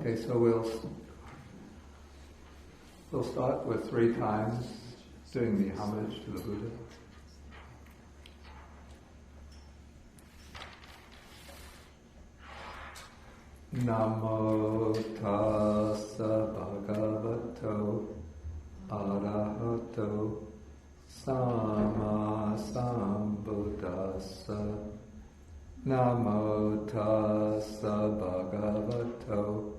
Okay, so we'll start with 3 times doing the homage to the Buddha. Namo tassa bhagavato arahato sama sambuddhassa. Namo tassa bhagavato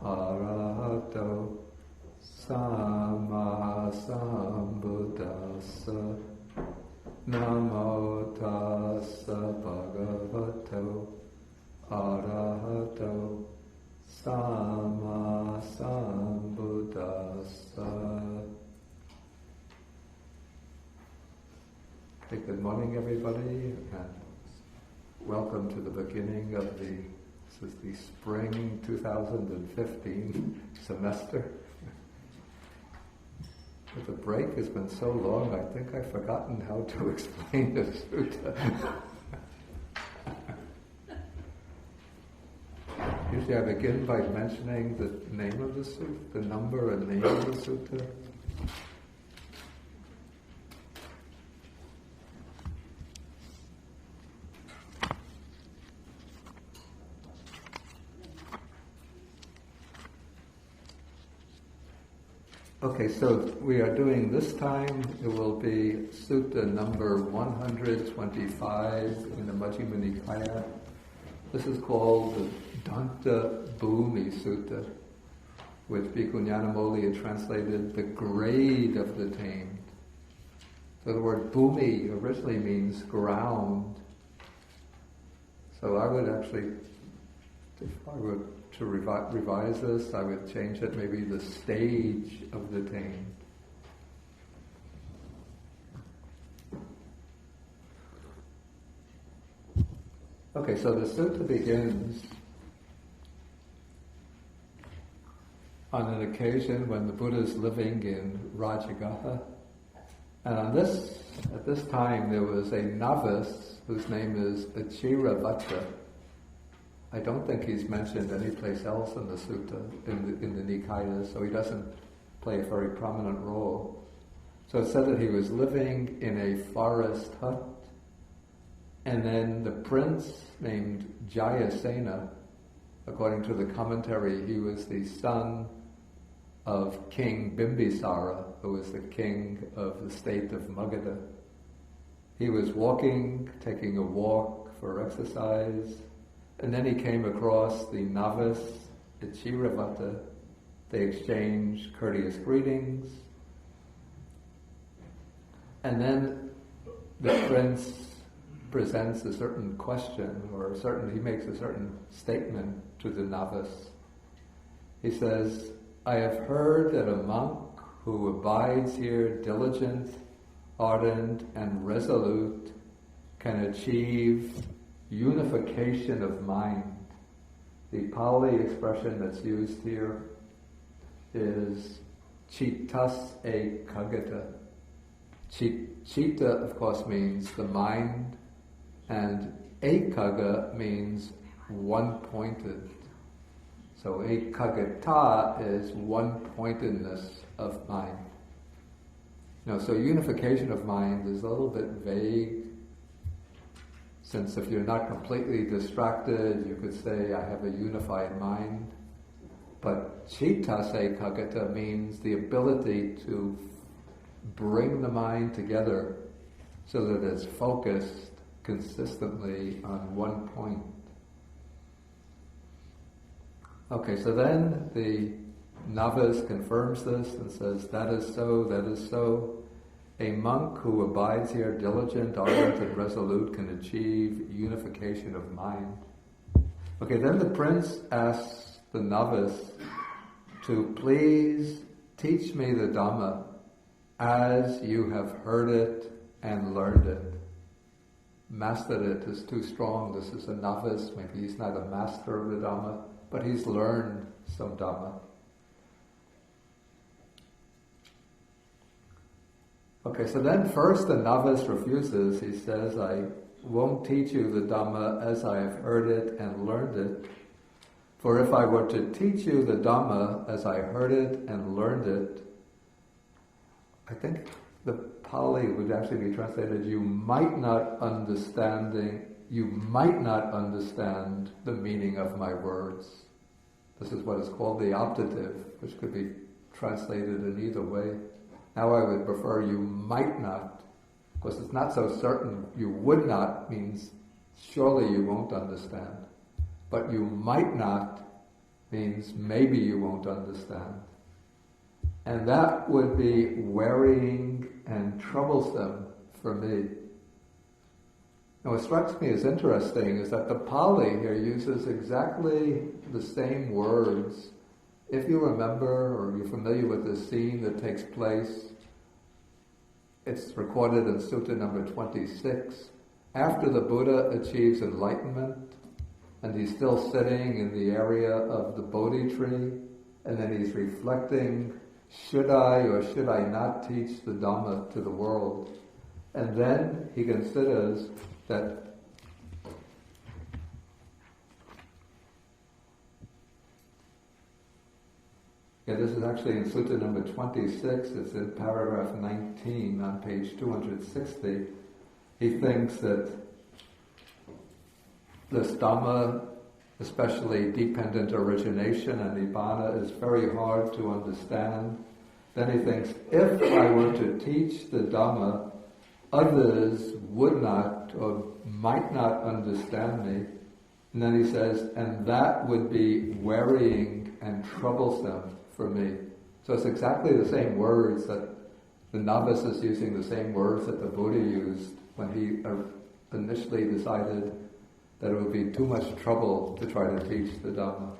arahato sama sambuddhassa. Namo tassa bhagavato arahato sama sambuddhassa. Okay, good morning everybody, and welcome to the beginning of the spring 2015 semester. But the break has been so long, I think I've forgotten how to explain the sutta. Usually I begin by mentioning the name of the sutta, the number and name of the sutta. Okay, so we are doing this time, it will be sutta number 125 in the Majjhima Nikāya. This is called the Dantabhūmi Sutta, which Bhikkhu Nyanamoli had translated the grade of the tamed. So the word bhumi originally means ground. So I would actually, if I were to revise this, I would change it maybe the stage of the tamed. Okay, so the sutta begins on an occasion when the Buddha is living in Rajagaha, and at this time there was a novice whose name is Achiravatta. I don't think he's mentioned anyplace else in the sutta, in the Nikaya, so he doesn't play a very prominent role. So it said that he was living in a forest hut, and then the prince named Jayasena, according to the commentary, he was the son of King Bimbisara, who was the king of the state of Magadha. He was taking a walk for exercise, and then he came across the novice Achiravatta. They exchanged courteous greetings, and then the prince presents a certain question, he makes a certain statement to the novice. He says, I have heard that a monk who abides here diligent, ardent, and resolute can achieve unification of mind. The Pali expression that's used here is chittas ekagata. Chitta, of course, means the mind, and ekaga means one-pointed. So ekagata is one-pointedness of mind. So unification of mind is a little bit vague, since if you're not completely distracted, you could say, I have a unified mind. But chittas ekagata means the ability to bring the mind together so that it's focused consistently on one point. Okay, so then the novice confirms this and says, that is so, that is so. A monk who abides here diligent, ardent, and resolute can achieve unification of mind. Okay, then the prince asks the novice to please teach me the Dhamma as you have heard it and learned it. Mastered it is too strong. This is a novice. Maybe he's not a master of the Dhamma, but he's learned some Dhamma. Okay, so then first the novice refuses. He says, I won't teach you the Dhamma as I have heard it and learned it. For if I were to teach you the Dhamma as I heard it and learned it, I think the Pali would actually be translated, you might not understand the meaning of my words. This is what is called the optative, which could be translated in either way. Now I would prefer you might not, because it's not so certain. You would not means surely you won't understand. But you might not means maybe you won't understand. And that would be wearying and troublesome for me. Now what strikes me as interesting is that the Pali here uses exactly the same words. If you remember, or you're familiar with the scene that takes place, it's recorded in Sutta number 26. After the Buddha achieves enlightenment, and he's still sitting in the area of the Bodhi tree, and then he's reflecting, should I or should I not teach the Dhamma to the world? And then he considers that this is actually in Sutta number 26, it's in paragraph 19 on page 260. He thinks that this Dhamma, especially dependent origination and Nibbana, is very hard to understand. Then he thinks, if I were to teach the Dhamma, others would not or might not understand me. And then he says, and that would be wearying and troublesome for me. So it's exactly the same words that the novice is using, the same words that the Buddha used when he initially decided that it would be too much trouble to try to teach the Dhamma.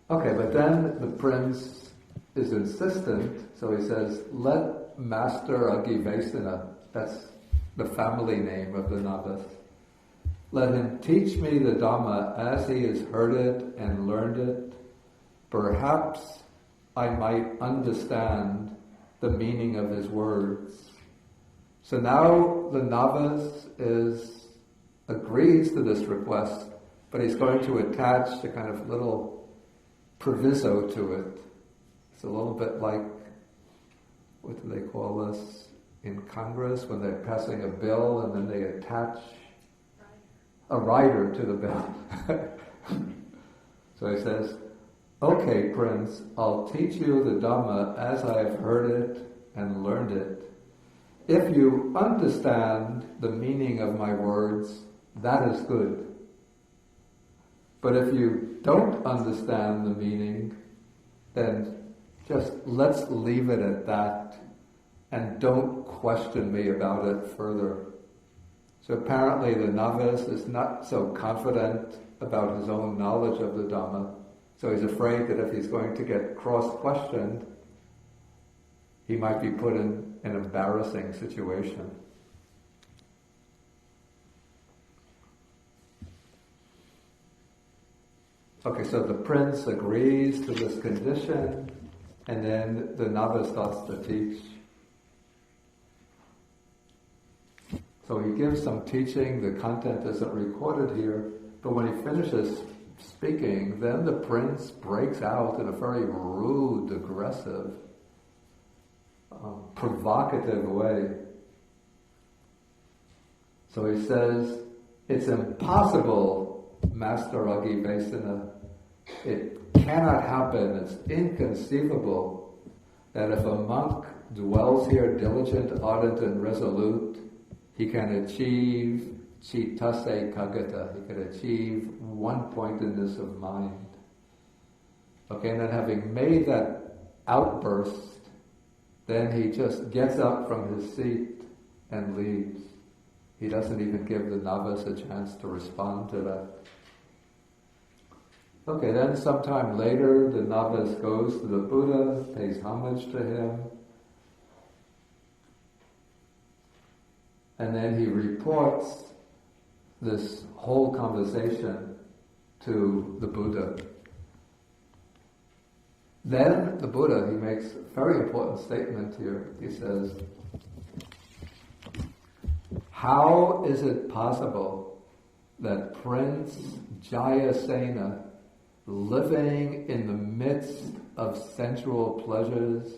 Okay, but then the prince is insistent, so he says, let Master Agivesana, that's the family name of the novice, let him teach me the Dhamma as he has heard it and learned it. Perhaps I might understand the meaning of his words. So now the novice agrees to this request, but he's going to attach a kind of little proviso to it. It's a little bit like, what do they call this in Congress when they're passing a bill and then they attach a rider to the bill. So he says, okay, Prince, I'll teach you the Dhamma as I have heard it and learned it. If you understand the meaning of my words, that is good. But if you don't understand the meaning, then just let's leave it at that and don't question me about it further. So apparently the novice is not so confident about his own knowledge of the Dhamma, so he's afraid that if he's going to get cross-questioned, he might be put in an embarrassing situation. Okay, so the prince agrees to this condition, and then the novice starts to teach. So he gives some teaching, the content isn't recorded here, but when he finishes speaking, then the prince breaks out in a very rude, aggressive, provocative way. So he says, it's impossible, Master Agivesana. It cannot happen, it's inconceivable that if a monk dwells here diligent, ardent, and resolute, he can achieve chittase kagata, he can achieve one-pointedness of mind. Okay, and then having made that outburst, then he just gets up from his seat and leaves. He doesn't even give the novice a chance to respond to that. Okay, then sometime later, the novice goes to the Buddha, pays homage to him, and then he reports this whole conversation to the Buddha. Then the Buddha, he makes a very important statement here. He says, how is it possible that Prince Jayasena, living in the midst of sensual pleasures,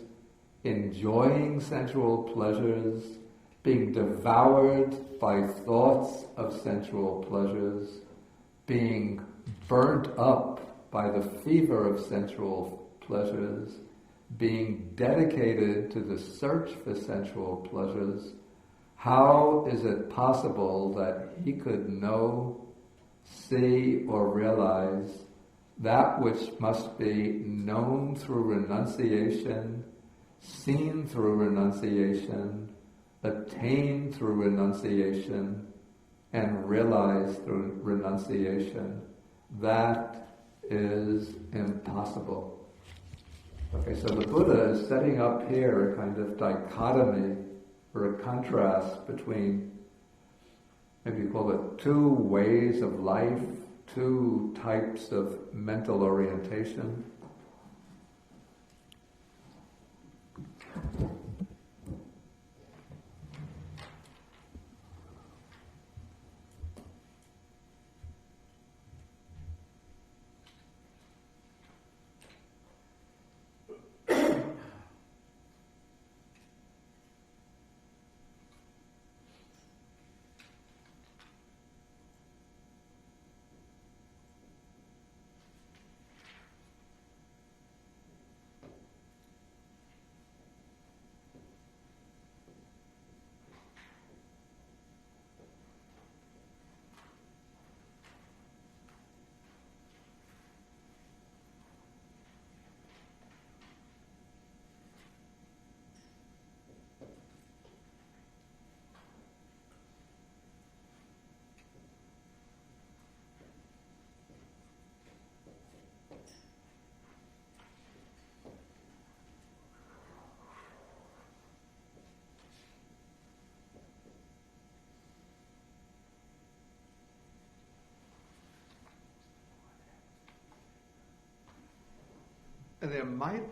enjoying sensual pleasures, being devoured by thoughts of sensual pleasures, being burnt up by the fever of sensual pleasures, being dedicated to the search for sensual pleasures, how is it possible that he could know, see, or realize that which must be known through renunciation, seen through renunciation, attained through renunciation, and realized through renunciation? That is impossible. Okay, so the Buddha is setting up here a kind of dichotomy or a contrast between, maybe you call it two ways of life, two types of mental orientation. And there might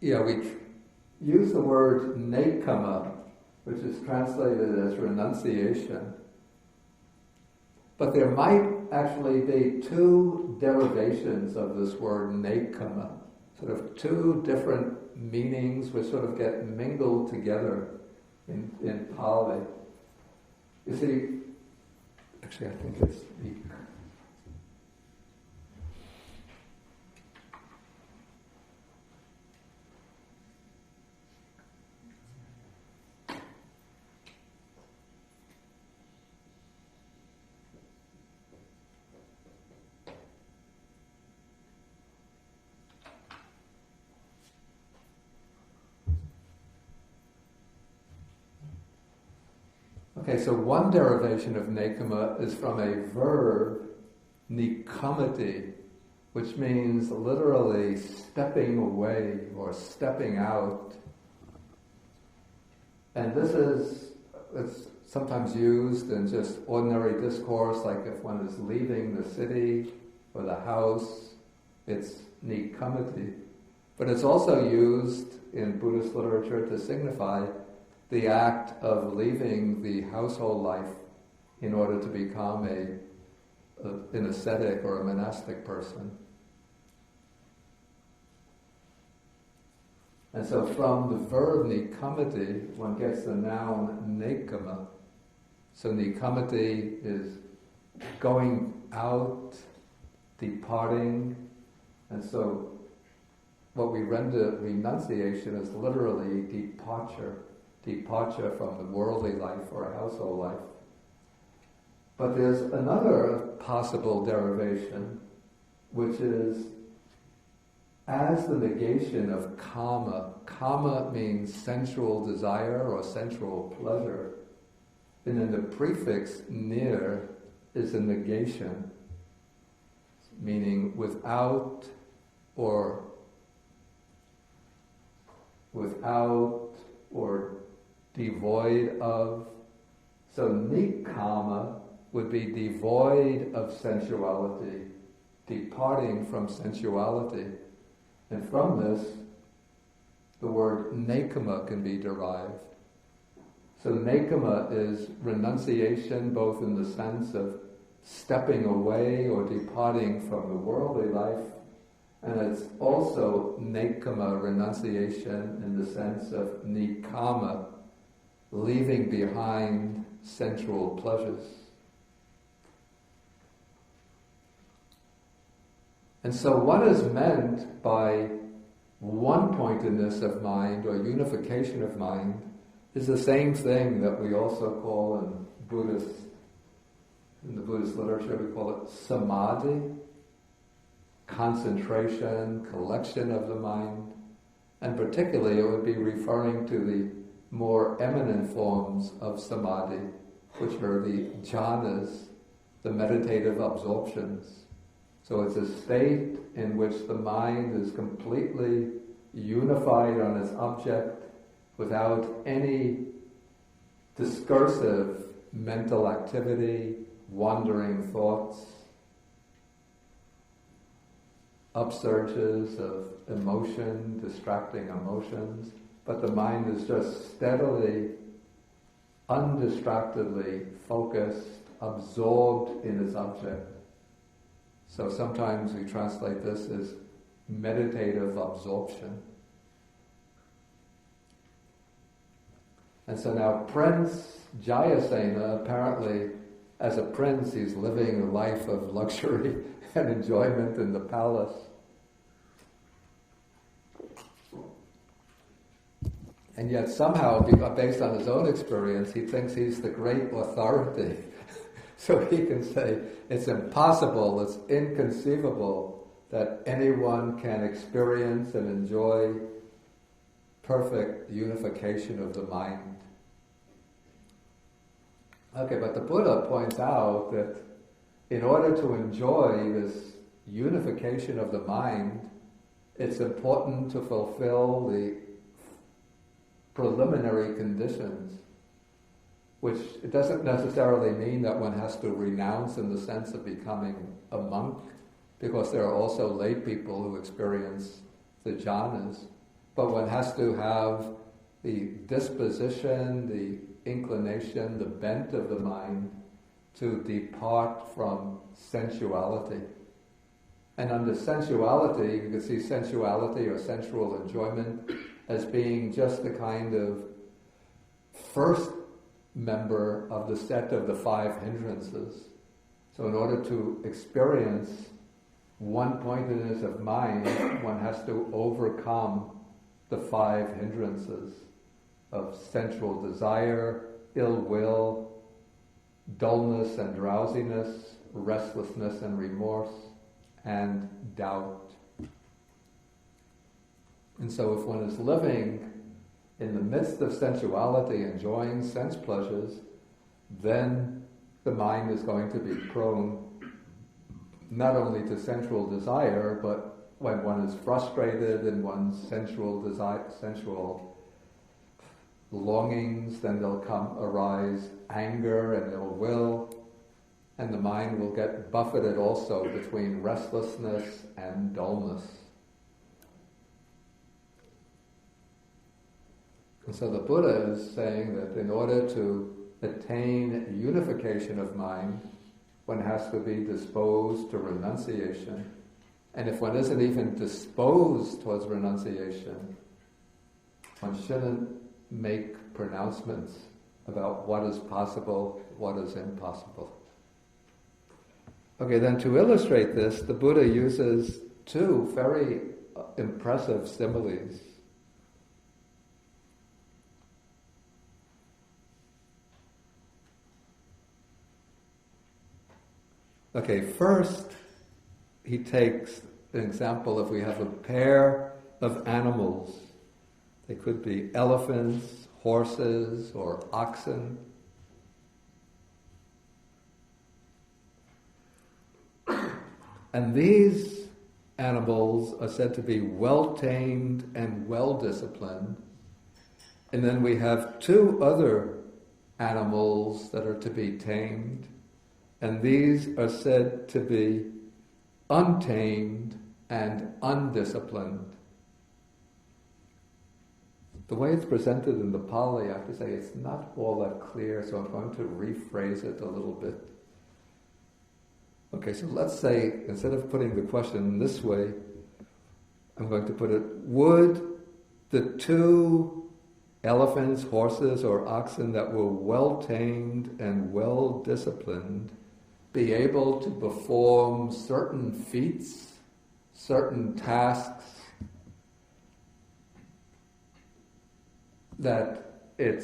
we use the word nekama, which is translated as renunciation. But there might actually be two derivations of this word nekama, sort of two different meanings which sort of get mingled together in Pali. You see, actually I think it's Okay, so one derivation of nekama is from a verb, nikamati, which means literally stepping away or stepping out. And it's sometimes used in just ordinary discourse, like if one is leaving the city or the house, it's nikamati. But it's also used in Buddhist literature to signify the act of leaving the household life in order to become an ascetic or a monastic person. And so from the verb nikamati, one gets the noun nekama. So nikamati is going out, departing, and so what we render renunciation is literally departure from the worldly life or household life. But there's another possible derivation, which is as the negation of kama. Kama means sensual desire or sensual pleasure. And then the prefix nir is a negation, meaning without or devoid of. So nikama would be devoid of sensuality, departing from sensuality. And from this, the word nekama can be derived. So nekama is renunciation, both in the sense of stepping away or departing from the worldly life, and it's also nekama, renunciation, in the sense of nikama, leaving behind sensual pleasures. And so what is meant by one-pointedness of mind or unification of mind is the same thing that we also call in the Buddhist literature, we call it samadhi, concentration, collection of the mind, and particularly it would be referring to the more eminent forms of samadhi, which are the jhanas, the meditative absorptions. So it's a state in which the mind is completely unified on its object without any discursive mental activity, wandering thoughts, upsurges of emotion, distracting emotions, but the mind is just steadily, undistractedly focused, absorbed in its object. So sometimes we translate this as meditative absorption. And so now Prince Jayasena, apparently as a prince, he's living a life of luxury and enjoyment in the palace. And yet somehow, based on his own experience, he thinks he's the great authority. So he can say, it's impossible, it's inconceivable that anyone can experience and enjoy perfect unification of the mind. Okay, but the Buddha points out that in order to enjoy this unification of the mind, it's important to fulfill the preliminary conditions, which it doesn't necessarily mean that one has to renounce in the sense of becoming a monk, because there are also lay people who experience the jhanas, but one has to have the disposition, the inclination, the bent of the mind to depart from sensuality. And under sensuality, you can see sensuality or sensual enjoyment as being just the kind of first member of the set of the five hindrances. So in order to experience one-pointedness of mind, one has to overcome the five hindrances of sensual desire, ill will, dullness and drowsiness, restlessness and remorse, and doubt. And so if one is living in the midst of sensuality, enjoying sense pleasures, then the mind is going to be prone not only to sensual desire, but when one is frustrated in one's sensual desire, sensual longings, then there'll arise anger and ill will, and the mind will get buffeted also between restlessness and dullness. And so the Buddha is saying that in order to attain unification of mind, one has to be disposed to renunciation. And if one isn't even disposed towards renunciation, one shouldn't make pronouncements about what is possible, what is impossible. Okay, then to illustrate this, the Buddha uses two very impressive similes. Okay, first he takes an example if we have a pair of animals. They could be elephants, horses, or oxen. And these animals are said to be well-tamed and well-disciplined. And then we have two other animals that are to be tamed, and these are said to be untamed and undisciplined. the way it's presented in the Pali, I have to say it's not all that clear, so I'm going to rephrase it a little bit. Okay, so let's say, instead of putting the question this way, I'm going to put it, would the two elephants, horses, or oxen that were well-tamed and well-disciplined be able to perform certain feats, certain tasks that the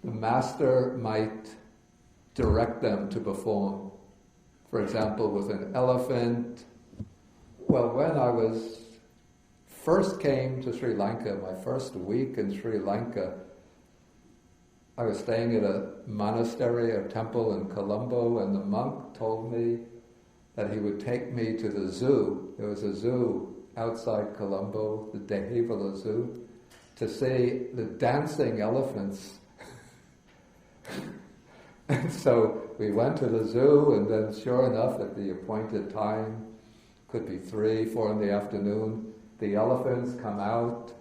master might direct them to perform? For example, with an elephant, well, when I first came to Sri Lanka, my first week in Sri Lanka, I was staying at a monastery, a temple in Colombo, and the monk told me that he would take me to the zoo. There was a zoo outside Colombo, the Dehivala Zoo, to see the dancing elephants. And so we went to the zoo, and then sure enough, at the appointed time, could be 3, 4 in the afternoon, the elephants come out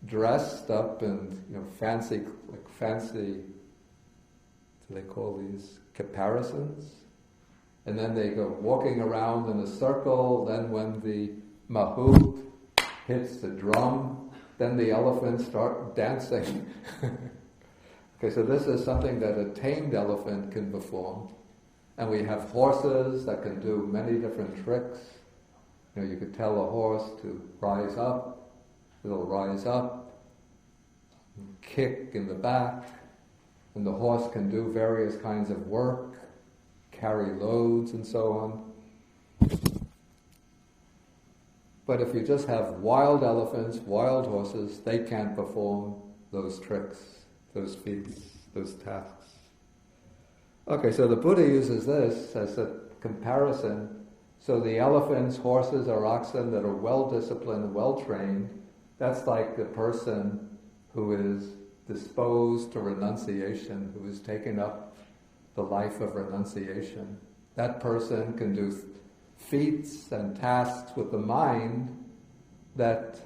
dressed up in fancy, do they call these caparisons? And then they go walking around in a circle. Then when the mahout hits the drum, then the elephants start dancing. Okay, so this is something that a tamed elephant can perform. And we have horses that can do many different tricks. You could tell a horse to rise up, it'll rise up, kick in the back, and the horse can do various kinds of work, carry loads and so on. But if you just have wild elephants, wild horses, they can't perform those tricks, those feats, those tasks. Okay, so the Buddha uses this as a comparison. So the elephants, horses, or oxen that are well-disciplined and well-trained, that's like the person who is disposed to renunciation, who has taken up the life of renunciation. That person can do feats and tasks with the mind that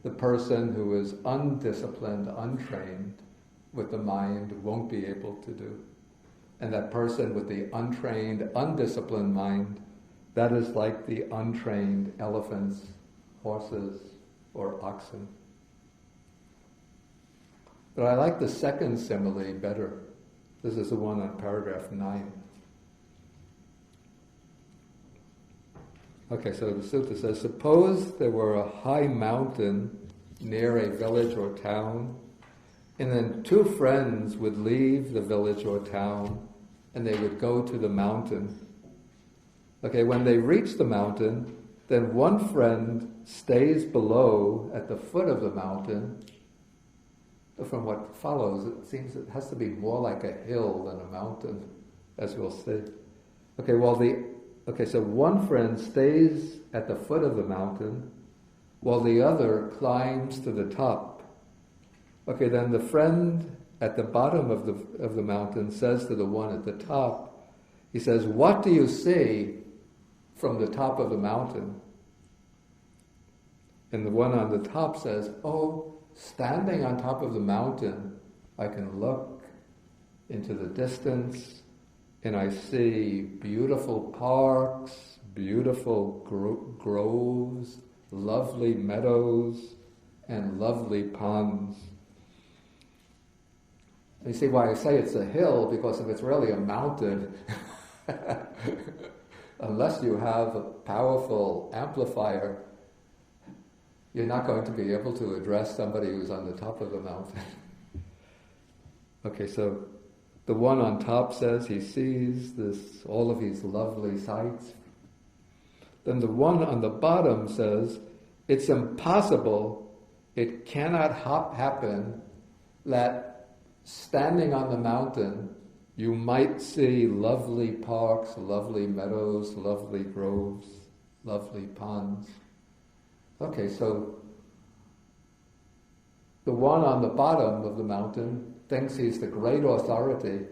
the person who is undisciplined, untrained with the mind won't be able to do. And that person with the untrained, undisciplined mind, that is like the untrained elephants, horses, or oxen. But I like the second simile better. This is the one on paragraph 9. Okay, so the sutta says, suppose there were a high mountain near a village or town, and then 2 friends would leave the village or town, and they would go to the mountain. Okay, when they reach the mountain, then one friend stays below at the foot of the mountain. From what follows, it seems it has to be more like a hill than a mountain, as we'll see. So one friend stays at the foot of the mountain, while the other climbs to the top. Okay, then the friend at the bottom of the mountain says to the one at the top, he says, "What do you see from the top of the mountain?" And the one on the top says, "Oh, standing on top of the mountain, I can look into the distance and I see beautiful parks, beautiful groves, lovely meadows, and lovely ponds." You see why I say it's a hill, because if it's really a mountain, unless you have a powerful amplifier, you're not going to be able to address somebody who's on the top of the mountain. Okay, so the one on top says he sees all of these lovely sights. Then the one on the bottom says, it's impossible, it cannot happen that standing on the mountain you might see lovely parks, lovely meadows, lovely groves, lovely ponds. Okay, so the one on the bottom of the mountain thinks he's the great authority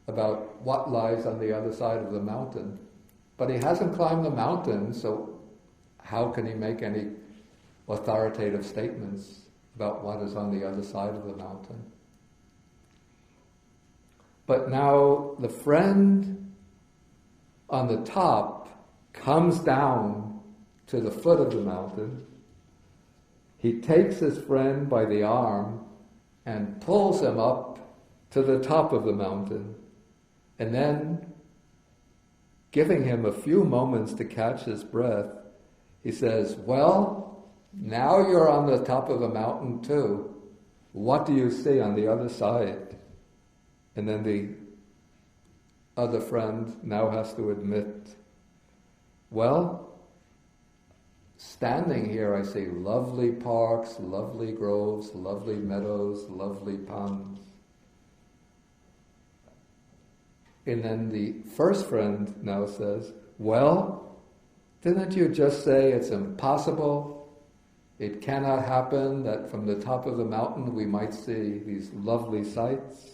about what lies on the other side of the mountain. But he hasn't climbed the mountain, so how can he make any authoritative statements about what is on the other side of the mountain. But now the friend on the top comes down to the foot of the mountain. He takes his friend by the arm and pulls him up to the top of the mountain, and then, giving him a few moments to catch his breath, he says, "Well, now you're on the top of the mountain too. What do you see on the other side?" And then the other friend now has to admit, "Well, standing here I see lovely parks, lovely groves, lovely meadows, lovely ponds." And then the first friend now says, "Well, didn't you just say it's impossible? It cannot happen that from the top of the mountain we might see these lovely sights?"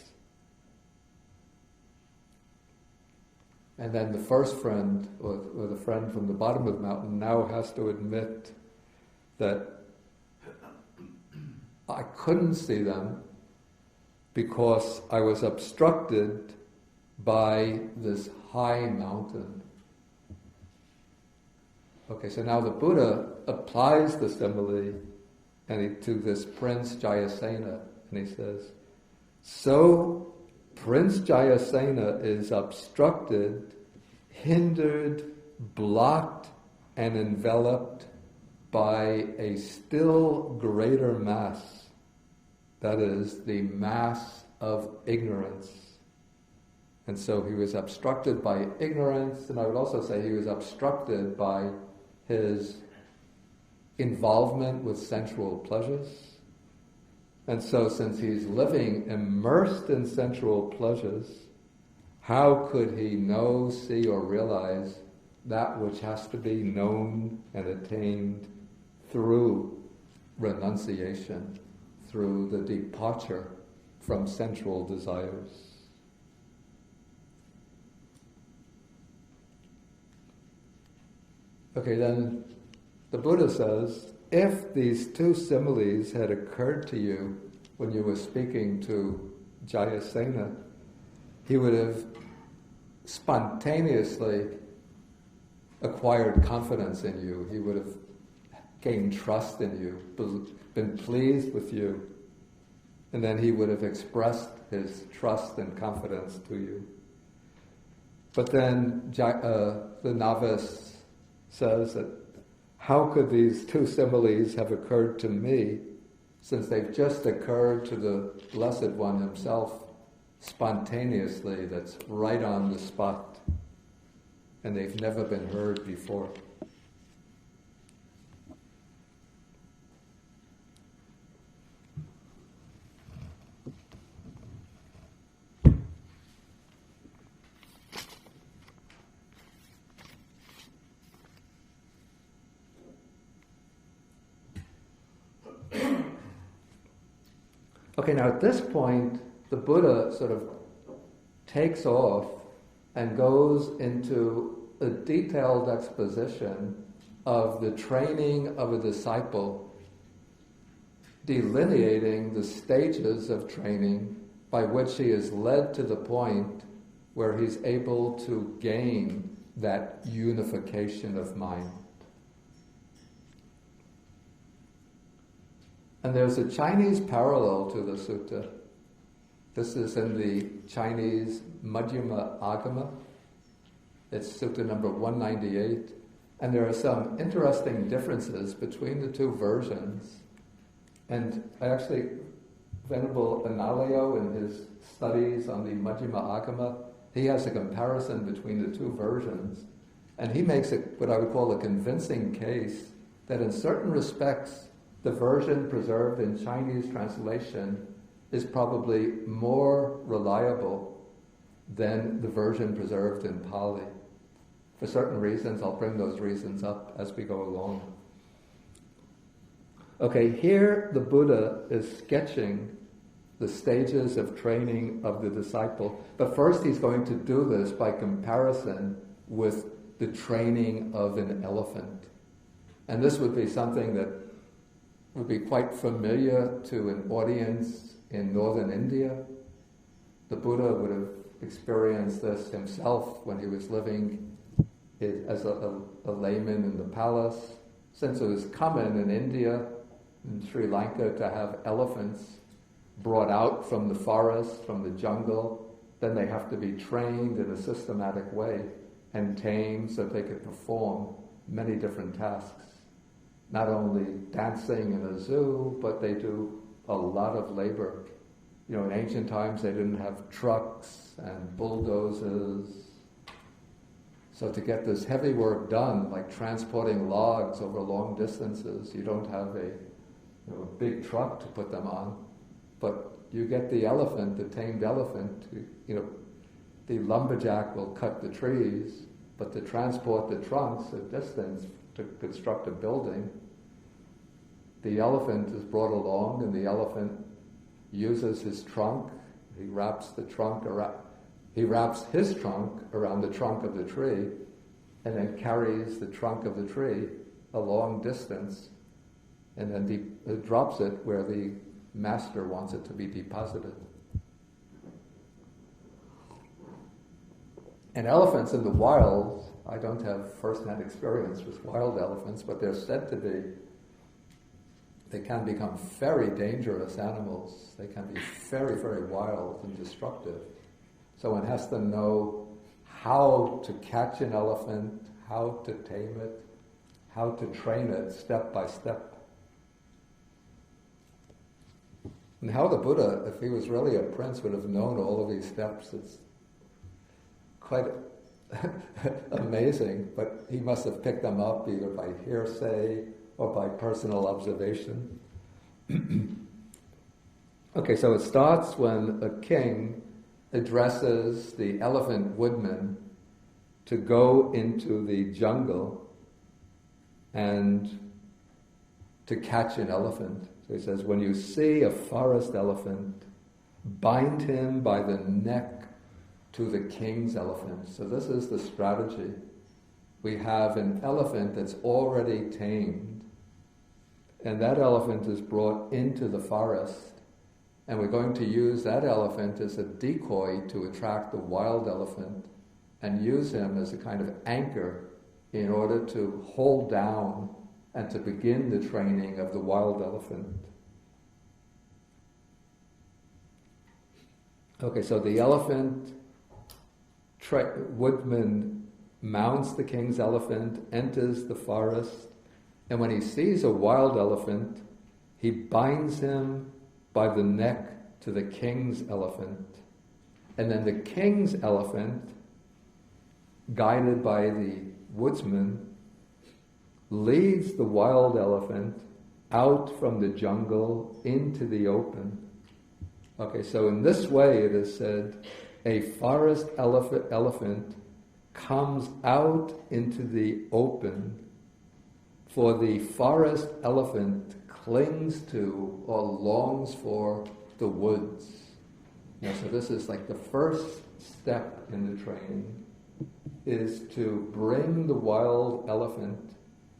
And then the first friend, or the friend from the bottom of the mountain, now has to admit that I couldn't see them because I was obstructed by this high mountain. Okay, so now the Buddha applies the simile to this Prince Jayasena, and he says, "So Prince Jayasena is obstructed, hindered, blocked, and enveloped by a still greater mass, that is, the mass of ignorance." And so he was obstructed by ignorance, and I would also say he was obstructed by his involvement with sensual pleasures. And so since he's living immersed in sensual pleasures, how could he know, see, or realize that which has to be known and attained through renunciation, through the departure from sensual desires? Okay, then the Buddha says, if these two similes had occurred to you when you were speaking to Jayasena, he would have spontaneously acquired confidence in you. He would have gained trust in you, been pleased with you, and then he would have expressed his trust and confidence to you. But then the novice says that how could these two similes have occurred to me since they've just occurred to the Blessed One himself spontaneously, that's right on the spot, and they've never been heard before. Okay, now at this point, the Buddha sort of takes off and goes into a detailed exposition of the training of a disciple, delineating the stages of training by which he is led to the point where he's able to gain that unification of mind. And there's a Chinese parallel to the sutta. This is in the Chinese Majjhima Nikāya. It's sutta number 198. And there are some interesting differences between the two versions. And I actually, Venerable Analayo, in his studies on the Majjhima Nikāya, he has a comparison between the two versions. And he makes what I would call a convincing case that in certain respects, the version preserved in Chinese translation is probably more reliable than the version preserved in Pali. For certain reasons, I'll bring those reasons up as we go along. Okay, here the Buddha is sketching the stages of training of the disciple. But first he's going to do this by comparison with the training of an elephant. And this would be something that would be quite familiar to an audience in northern India. The Buddha would have experienced this himself when he was living as a layman in the palace. Since it was common in India, in Sri Lanka, to have elephants brought out from the forest, from the jungle, then they have to be trained in a systematic way and tamed so they could perform many different tasks. Not only dancing in a zoo, but they do a lot of labor. You know, in ancient times they didn't have trucks and bulldozers. So to get this heavy work done, like transporting logs over long distances, you don't have a big truck to put them on. But you get the elephant, the tamed elephant, the lumberjack will cut the trees, but to transport the trunks a distance to construct a building, the elephant is brought along, and the elephant uses his trunk. He wraps his trunk around the trunk of the tree, and then carries the trunk of the tree a long distance, and then drops it where the master wants it to be deposited. And elephants in the wild, I don't have first-hand experience with wild elephants, but they're said to be, they can become very dangerous animals. They can be very, very wild and destructive. So one has to know how to catch an elephant, how to tame it, how to train it step by step. And how the Buddha, if he was really a prince, would have known all of these steps. It's quite amazing, but he must have picked them up either by hearsay or by personal observation. Okay, so it starts when a king addresses the elephant woodman to go into the jungle and to catch an elephant. So he says, when you see a forest elephant, bind him by the neck to the king's elephant. So this is the strategy. We have an elephant that's already tamed, and that elephant is brought into the forest, and we're going to use that elephant as a decoy to attract the wild elephant and use him as a kind of anchor in order to hold down and to begin the training of the wild elephant. Okay, so the elephant woodman mounts the king's elephant, enters the forest, and when he sees a wild elephant, he binds him by the neck to the king's elephant. And then the king's elephant, guided by the woodsman, leads the wild elephant out from the jungle into the open. Okay, so in this way it is said, a forest elephant comes out into the open, for the forest elephant clings to or longs for the woods. So this is like the first step in the training, is to bring the wild elephant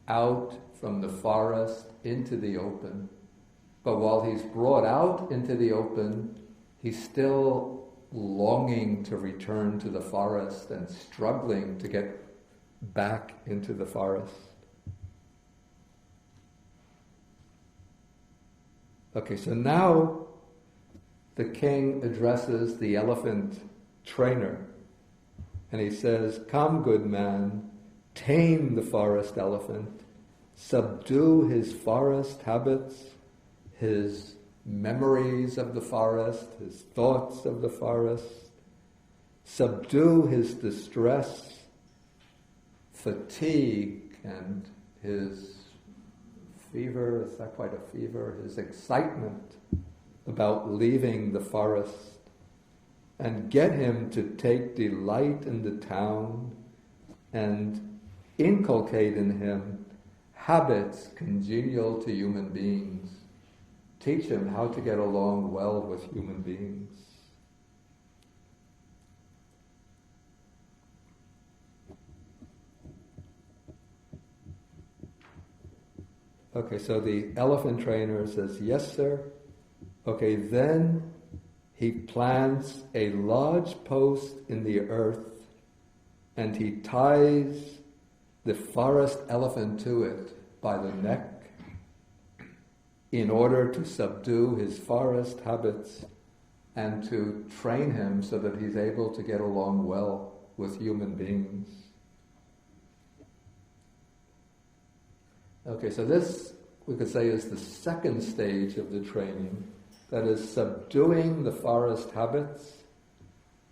out from the forest into the open. But while he's brought out into the open, he's still longing to return to the forest and struggling to get back into the forest. Okay, so now the king addresses the elephant trainer, and he says, "Come, good man, tame the forest elephant, subdue his forest habits, his memories of the forest, his thoughts of the forest, subdue his distress, fatigue, and his fever, it's not quite a fever, his excitement about leaving the forest, and get him to take delight in the town and inculcate in him habits congenial to human beings. Teach him how to get along well with human beings." Okay, so the elephant trainer says, yes, sir. Okay, then he plants a large post in the earth and he ties the forest elephant to it by the neck in order to subdue his forest habits and to train him so that he's able to get along well with human beings. Okay, so this, we could say, is the second stage of the training. That is subduing the forest habits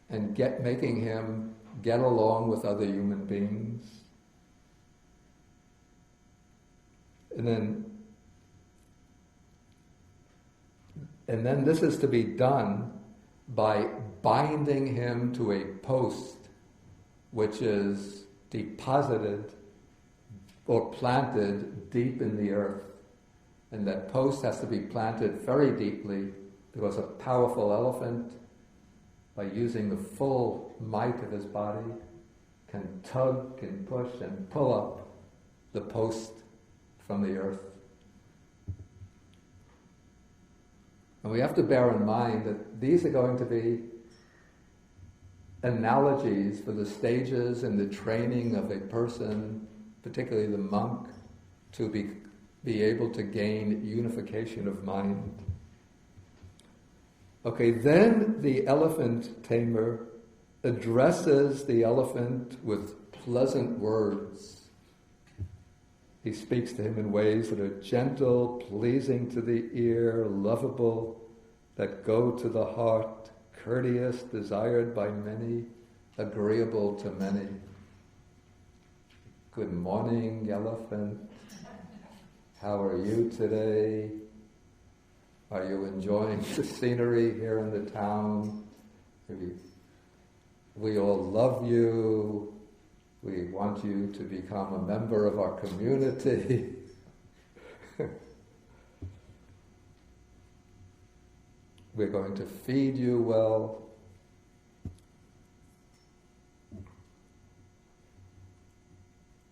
and making him get along with other human beings. And then this is to be done by binding him to a post which is deposited or planted deep in the earth. And that post has to be planted very deeply because a powerful elephant, by using the full might of his body, can tug, can push, and pull up the post from the earth. And we have to bear in mind that these are going to be analogies for the stages in the training of a person, particularly the monk, to be able to gain unification of mind. Okay, then the elephant tamer addresses the elephant with pleasant words. He speaks to him in ways that are gentle, pleasing to the ear, lovable, that go to the heart, courteous, desired by many, agreeable to many. Good morning, elephant. How are you today? Are you enjoying the scenery here in the town? We all love you. We want you to become a member of our community. We're going to feed you well.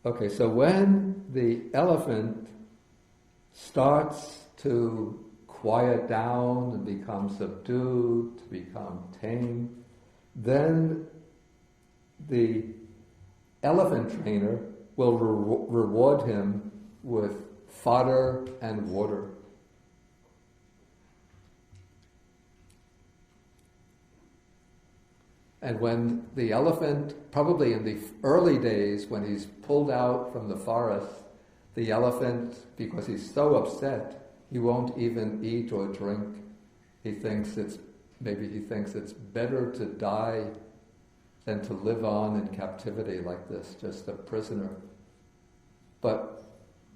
Okay, so when the elephant starts to quiet down and become subdued, to become tame, then the elephant trainer will reward him with fodder and water. And when the elephant, probably in the early days when he's pulled out from the forest, the elephant, because he's so upset, he won't even eat or drink. He thinks it's better to die than to live on in captivity like this, just a prisoner. But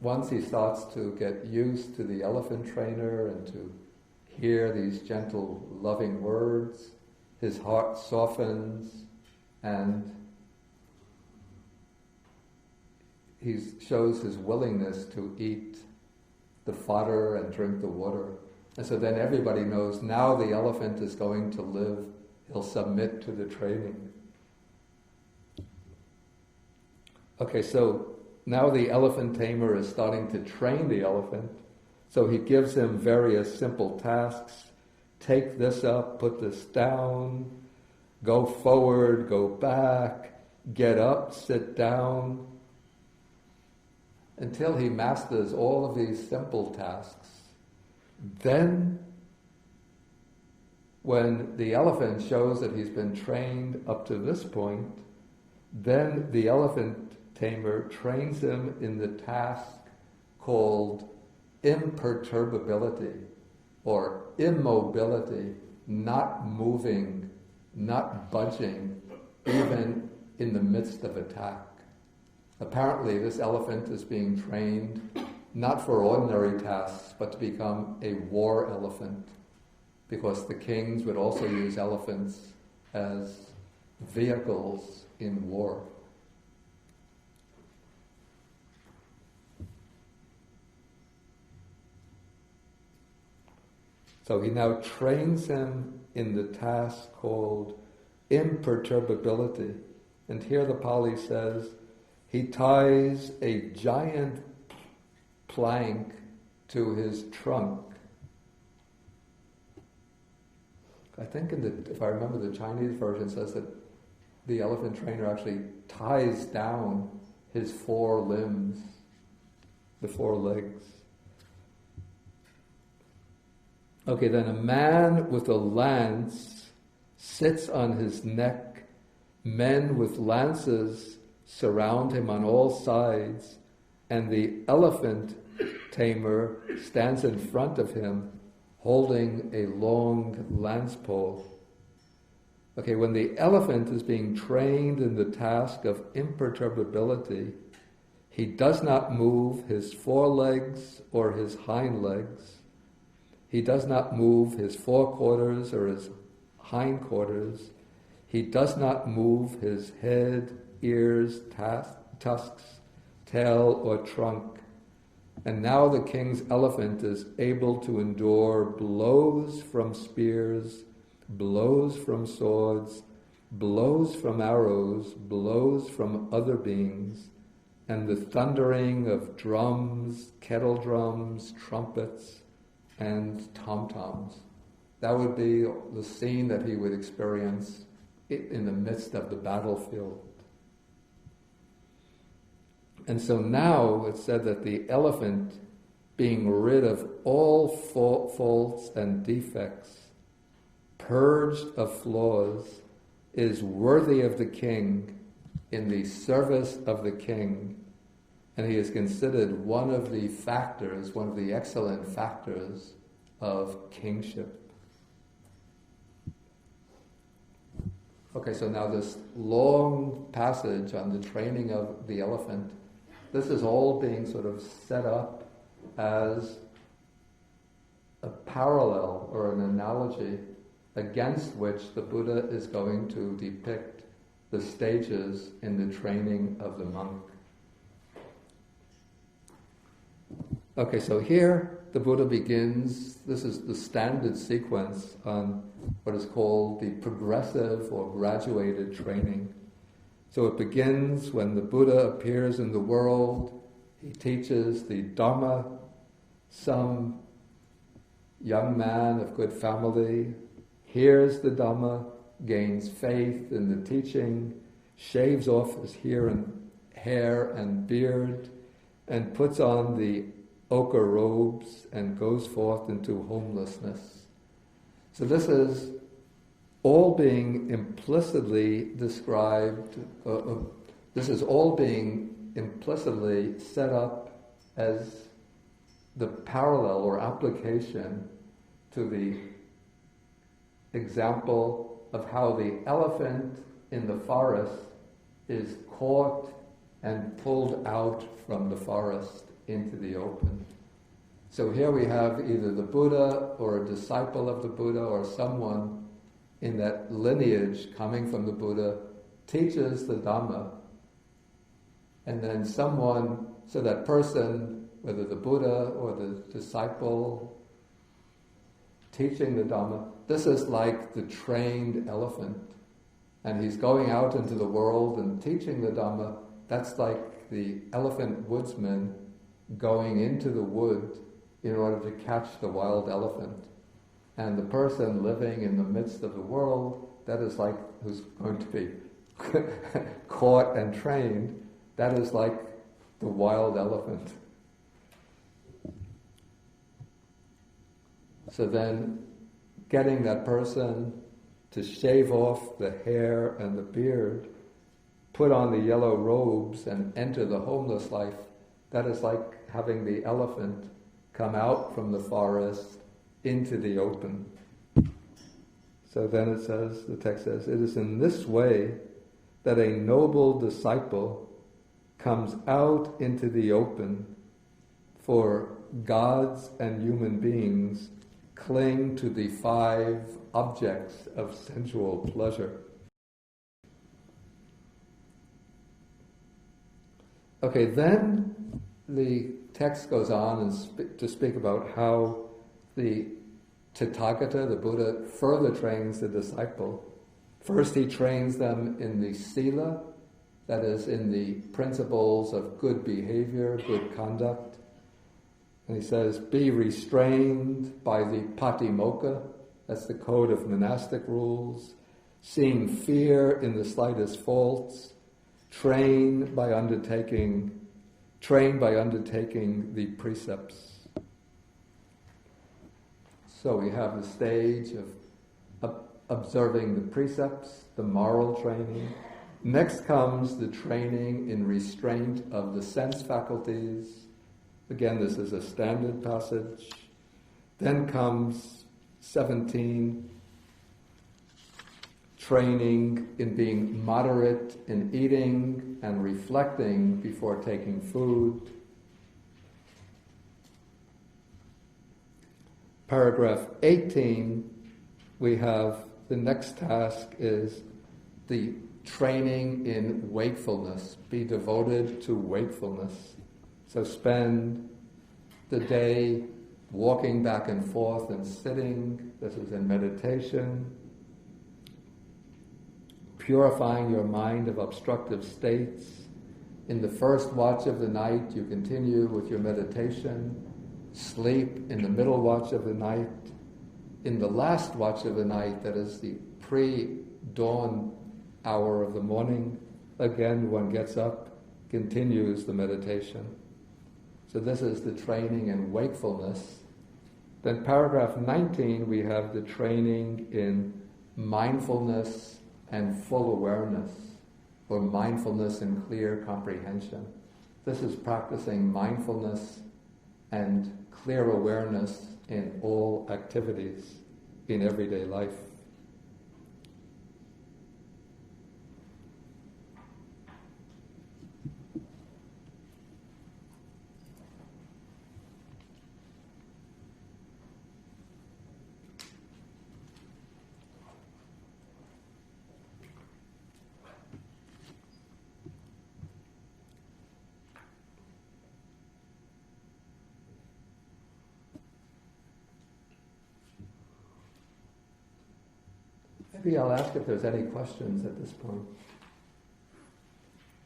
once he starts to get used to the elephant trainer and to hear these gentle, loving words, his heart softens and he shows his willingness to eat the fodder and drink the water. And so then everybody knows now the elephant is going to live, he'll submit to the training. Okay, so now the elephant tamer is starting to train the elephant. So he gives him various simple tasks. Take this up, put this down, go forward, go back, get up, sit down, until he masters all of these simple tasks. Then, when the elephant shows that he's been trained up to this point, then the elephant tamer trains him in the task called imperturbability, or immobility, not moving, not budging, even in the midst of attack. Apparently this elephant is being trained not for ordinary tasks, but to become a war elephant, because the kings would also use elephants as vehicles in war. So he now trains him in the task called imperturbability. And here the Pali says, he ties a giant plank to his trunk. I think if I remember, the Chinese version says that the elephant trainer actually ties down his 4 limbs, the 4 legs. Okay, then a man with a lance sits on his neck. Men with lances surround him on all sides, and the elephant tamer stands in front of him, holding a long lance pole. Okay, when the elephant is being trained in the task of imperturbability, he does not move his forelegs or his hind legs. He does not move his forequarters or his hindquarters. He does not move his head, ears, tusks, tail, or trunk. And now the king's elephant is able to endure blows from spears, blows from swords, blows from arrows, blows from other beings, and the thundering of drums, kettle drums, trumpets, and tom-toms. That would be the scene that he would experience in the midst of the battlefield. And so now it's said that the elephant, being rid of all faults and defects, purged of flaws, is worthy of the king, in the service of the king, and he is considered one of the factors, one of the excellent factors of kingship. Okay, so now this long passage on the training of the elephant, this is all being sort of set up as a parallel or an analogy against which the Buddha is going to depict the stages in the training of the monk. Okay, so here the Buddha begins, this is the standard sequence on what is called the progressive or graduated training. So it begins when the Buddha appears in the world, he teaches the Dharma, some young man of good family hears the Dhamma, gains faith in the teaching, shaves off his hair and beard, and puts on the ochre robes and goes forth into homelessness. So this is all being implicitly described, this is all being implicitly set up as the parallel or application to the example of how the elephant in the forest is caught and pulled out from the forest into the open. So here we have either the Buddha or a disciple of the Buddha or someone in that lineage coming from the Buddha teaches the Dhamma, and then someone, so that person, whether the Buddha or the disciple teaching the Dhamma, this is like the trained elephant, and he's going out into the world and teaching the Dhamma. That's like the elephant woodsman going into the wood in order to catch the wild elephant. And the person living in the midst of the world, that is like who's going to be caught and trained, that is like the wild elephant. So then getting that person to shave off the hair and the beard, put on the yellow robes and enter the homeless life, that is like having the elephant come out from the forest into the open. So then it says, the text says, it is in this way that a noble disciple comes out into the open, for gods and human beings cling to the 5 objects of sensual pleasure. Okay, then the text goes on to speak about how the Tathagata, the Buddha, further trains the disciple. First he trains them in the sila, that is in the principles of good behavior, good conduct. And he says, be restrained by the patimokkha, that's the code of monastic rules, seeing fear in the slightest faults, trained by undertaking the precepts. So we have the stage of observing the precepts, the moral training. Next comes the training in restraint of the sense faculties. Again, this is a standard passage. Then comes 17, training in being moderate in eating and reflecting before taking food. Paragraph 18, we have the next task is the training in wakefulness. Be devoted to wakefulness. So spend the day walking back and forth and sitting. This is in meditation. Purifying your mind of obstructive states. In the first watch of the night, you continue with your meditation. Sleep in the middle watch of the night. In the last watch of the night, that is the pre-dawn hour of the morning, again one gets up, continues the meditation. So this is the training in wakefulness. Then paragraph 19, we have the training in mindfulness and full awareness, or mindfulness and clear comprehension. This is practicing mindfulness and clear awareness in all activities in everyday life. Maybe I'll ask if there's any questions at this point.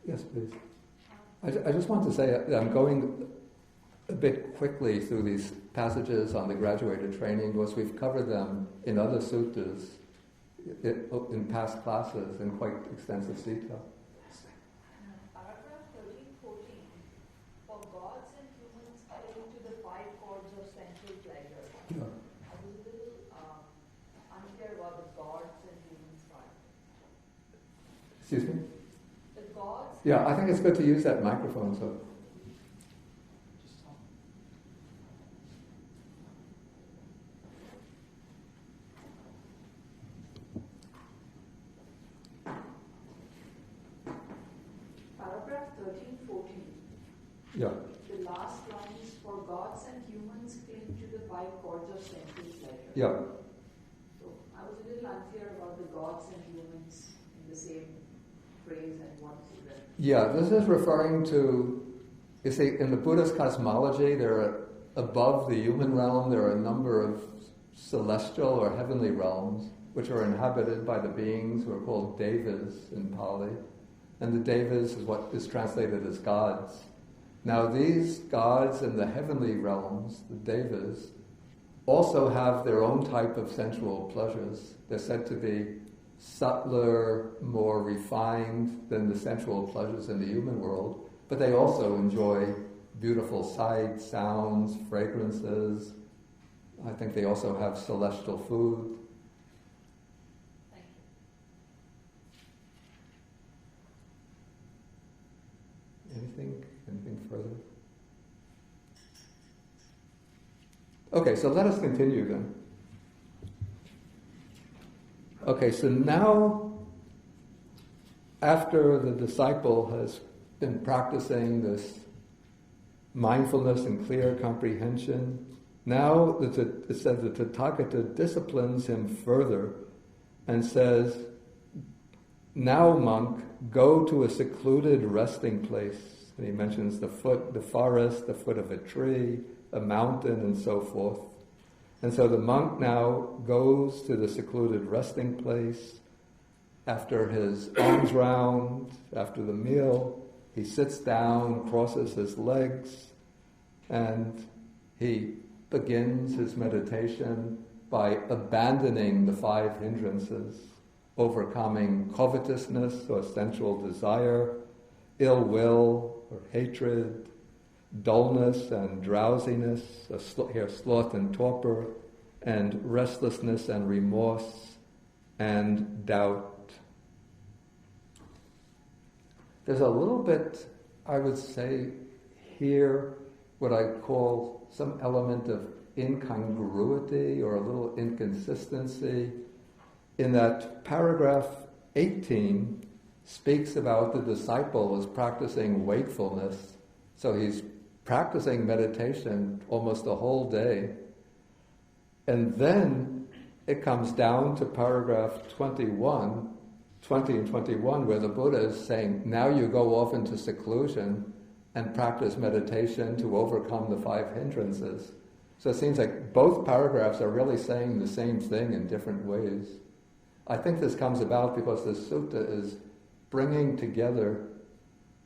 Yes, please. I just want to say that I'm going a bit quickly through these passages on the graduated training because we've covered them in other suttas in past classes in quite extensive detail. Paragraph 13-14. For gods and humans cling to the five chords of sensual pleasure. Yeah. I was a little unclear about the gods and humans part. Excuse me? The gods. Yeah, I think it's good to use that microphone. So. Paragraph 13-14. Yeah. The last line is for gods and humans cling to the five chords of sensual pleasure. Yeah. So I was a little unclear about the gods and humans in the same phrase and what is it? Yeah, this is referring to, you see, in the Buddhist cosmology, there are, above the human realm, there are a number of celestial or heavenly realms which are inhabited by the beings who are called devas in Pali. And the devas is what is translated as gods. Now these gods in the heavenly realms, the devas, also have their own type of sensual pleasures. They're said to be subtler, more refined than the sensual pleasures in the human world, but they also enjoy beautiful sights, sounds, fragrances. I think they also have celestial food. Thank you. Anything further? Okay, so let us continue then. Okay, so now, after the disciple has been practicing this mindfulness and clear comprehension, now it says the Tathagata disciplines him further and says, now monk, go to a secluded resting place. And he mentions the forest, the foot of a tree, a mountain, and so forth. And so the monk now goes to the secluded resting place. After his alms round, after the meal, he sits down, crosses his legs, and he begins his meditation by abandoning the 5 hindrances, overcoming covetousness or sensual desire, ill will or hatred, dullness and drowsiness, sloth and torpor, and restlessness and remorse and doubt. There's a little bit, I would say, here, what I call some element of incongruity or a little inconsistency, in that paragraph 18 speaks about the disciple as practicing wakefulness. So he's practicing meditation almost the whole day. And then it comes down to paragraph 20 and 21, where the Buddha is saying, now you go off into seclusion and practice meditation to overcome the 5 hindrances. So it seems like both paragraphs are really saying the same thing in different ways. I think this comes about because the sutta is bringing together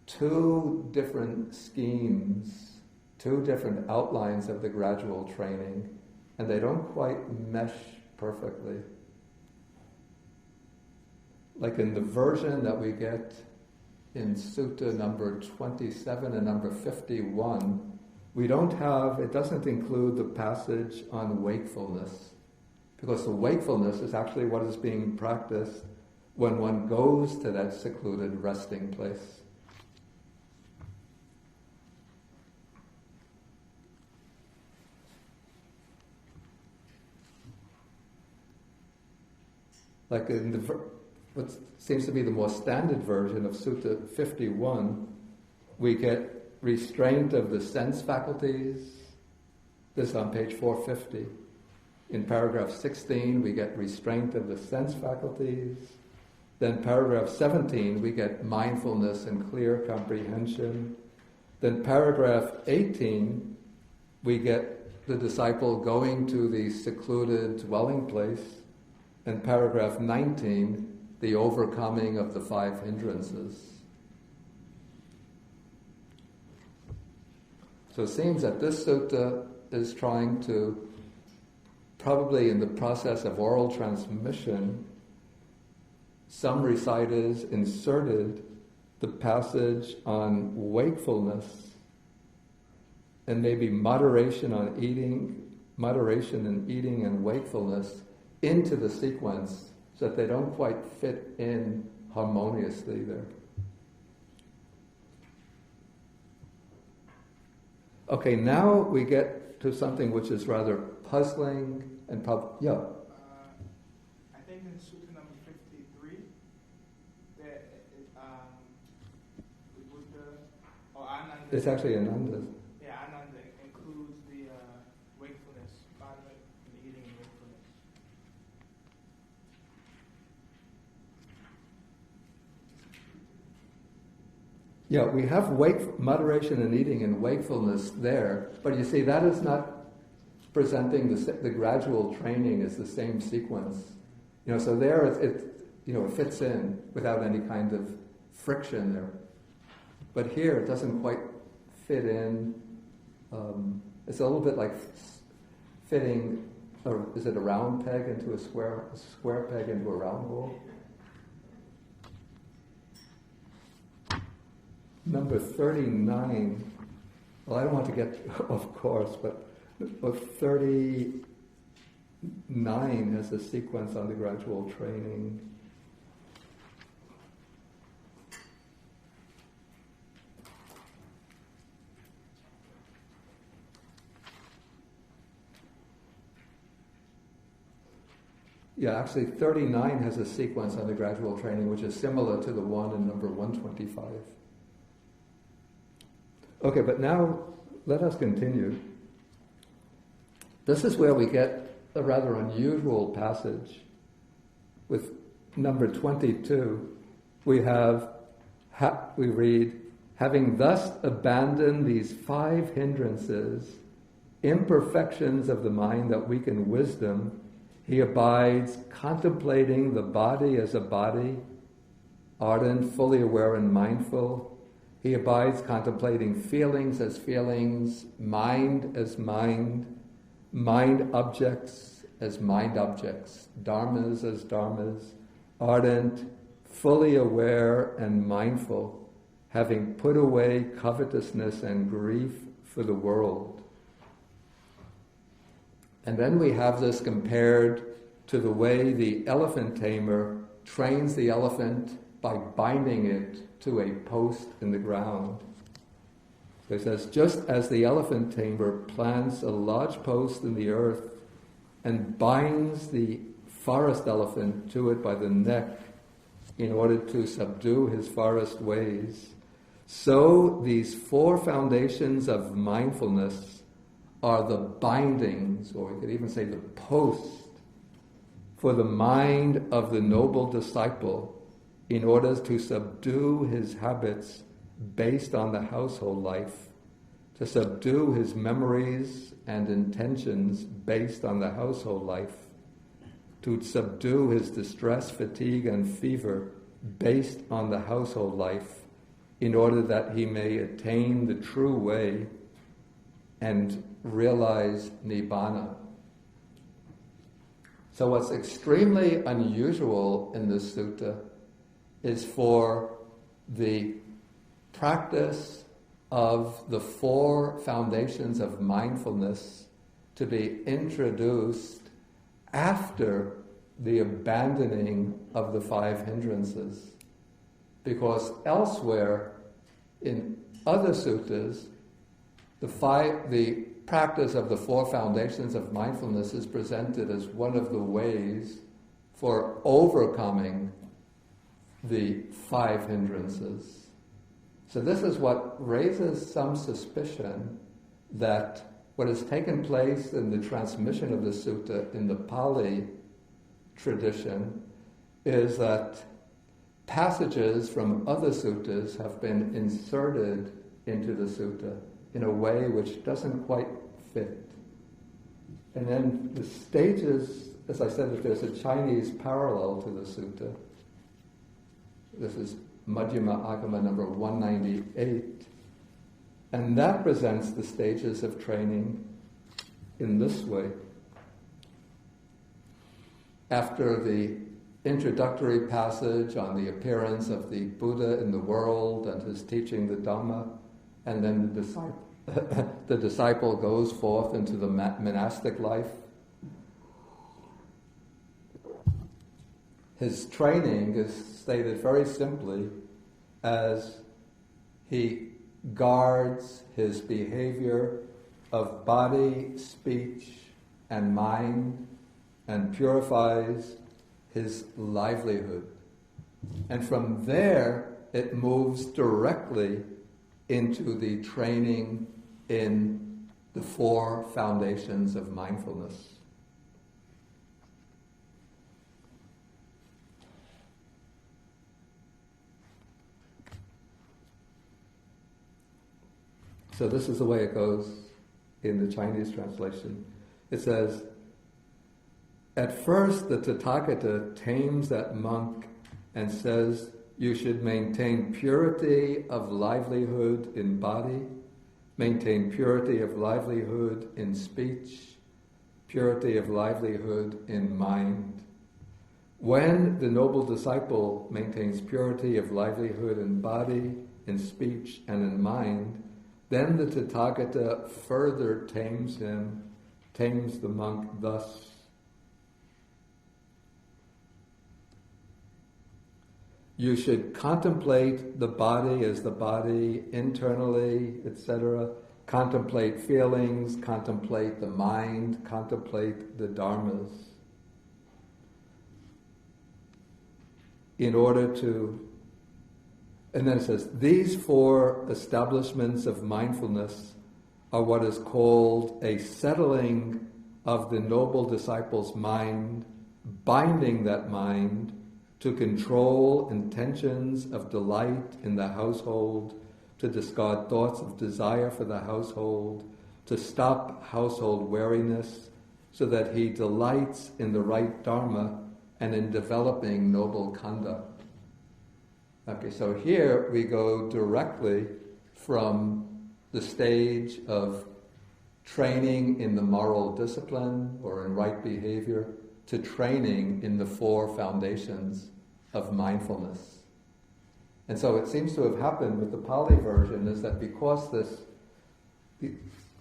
2 different schemes, 2 different outlines of the gradual training, and they don't quite mesh perfectly. Like in the version that we get in Sutta number 27 and number 51, it doesn't include the passage on wakefulness, because the wakefulness is actually what is being practiced when one goes to that secluded resting place. Like in what seems to be the more standard version of Sutta 51, we get restraint of the sense faculties. This is on page 450. In paragraph 16, we get restraint of the sense faculties. Then paragraph 17, we get mindfulness and clear comprehension. Then paragraph 18, we get the disciple going to the secluded dwelling place. And paragraph 19, the overcoming of the 5 hindrances. So it seems that this sutta is trying to, probably in the process of oral transmission, some reciters inserted the passage on wakefulness and maybe moderation in eating and wakefulness into the sequence so that they don't quite fit in harmoniously there. Okay, now we get to something which is rather puzzling and I think in Sutta number 53, that the Buddha, or Ananda... It's actually Ananda. Yeah, Ananda includes the wakefulness, moderate in eating and wakefulness. Yeah, we have moderation in eating and wakefulness there, but you see, that is not presenting the gradual training as the same sequence. So there it fits in without any kind of friction there. But here it doesn't quite fit in. It's a little bit like fitting, or is it a round peg into a square peg into a round hole? Number 39, well, I don't want to get off course, but 39 has a sequence on the gradual training. Yeah, actually 39 has a sequence on the gradual training which is similar to the one in number 125. Okay, but now let us continue. This is where we get a rather unusual passage. With number 22, we read, having thus abandoned these 5 hindrances, imperfections of the mind that weaken wisdom, he abides contemplating the body as a body, ardent, fully aware and mindful, He abides contemplating feelings as feelings, mind as mind, mind objects as mind objects, dharmas as dharmas, ardent, fully aware and mindful, having put away covetousness and grief for the world. And then we have this compared to the way the elephant tamer trains the elephant by binding it to a post in the ground. So he says, just as the elephant tamer plants a lodge post in the earth and binds the forest elephant to it by the neck in order to subdue his forest ways, so these four foundations of mindfulness are the bindings, or we could even say the post, for the mind of the noble disciple in order to subdue his habits based on the household life, to subdue his memories and intentions based on the household life, to subdue his distress, fatigue, and fever based on the household life, in order that he may attain the true way and realize Nibbana. So what's extremely unusual in this sutta is for the practice of the four foundations of mindfulness to be introduced after the abandoning of the five hindrances. Because elsewhere in other suttas, the practice of the four foundations of mindfulness is presented as one of the ways for overcoming the five hindrances. So this is what raises some suspicion that what has taken place in the transmission of the sutta in the Pali tradition is that passages from other suttas have been inserted into the sutta in a way which doesn't quite fit. And then the stages, as I said, if there's a Chinese parallel to the sutta, this is Majjhima Nikāya number 198, and that presents the stages of training in this way. After the introductory passage on the appearance of the Buddha in the world and his teaching the Dhamma, and then the disciple goes forth into the monastic life. His training is stated very simply as he guards his behavior of body, speech, and mind, and purifies his livelihood. And from there, it moves directly into the training in the four foundations of mindfulness. So this is the way it goes in the Chinese translation. It says, at first the Tathagata tames that monk and says, you should maintain purity of livelihood in body, maintain purity of livelihood in speech, purity of livelihood in mind. When the noble disciple maintains purity of livelihood in body, in speech, and in mind, then the Tathagata further tames the monk thus. You should contemplate the body as the body internally, etc. Contemplate feelings, contemplate the mind, contemplate the dharmas. In order to, and then it says, these four establishments of mindfulness are what is called a settling of the noble disciple's mind, binding that mind to control intentions of delight in the household, to discard thoughts of desire for the household, to stop household weariness, so that he delights in the right dharma and in developing noble conduct. Okay, so here we go directly from the stage of training in the moral discipline or in right behavior to training in the 4 foundations of mindfulness. And so it seems to have happened with the Pali version is that because the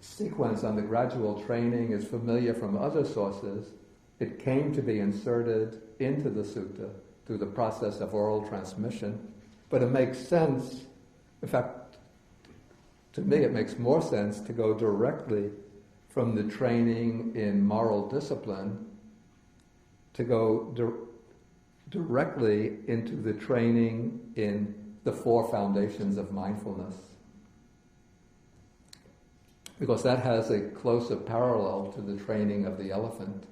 sequence on the gradual training is familiar from other sources, it came to be inserted into the sutta through the process of oral transmission. But it makes sense, in fact, to me it makes more sense to go directly from the training in moral discipline to go directly into the training in the 4 foundations of mindfulness. Because that has a closer parallel to the training of the elephant.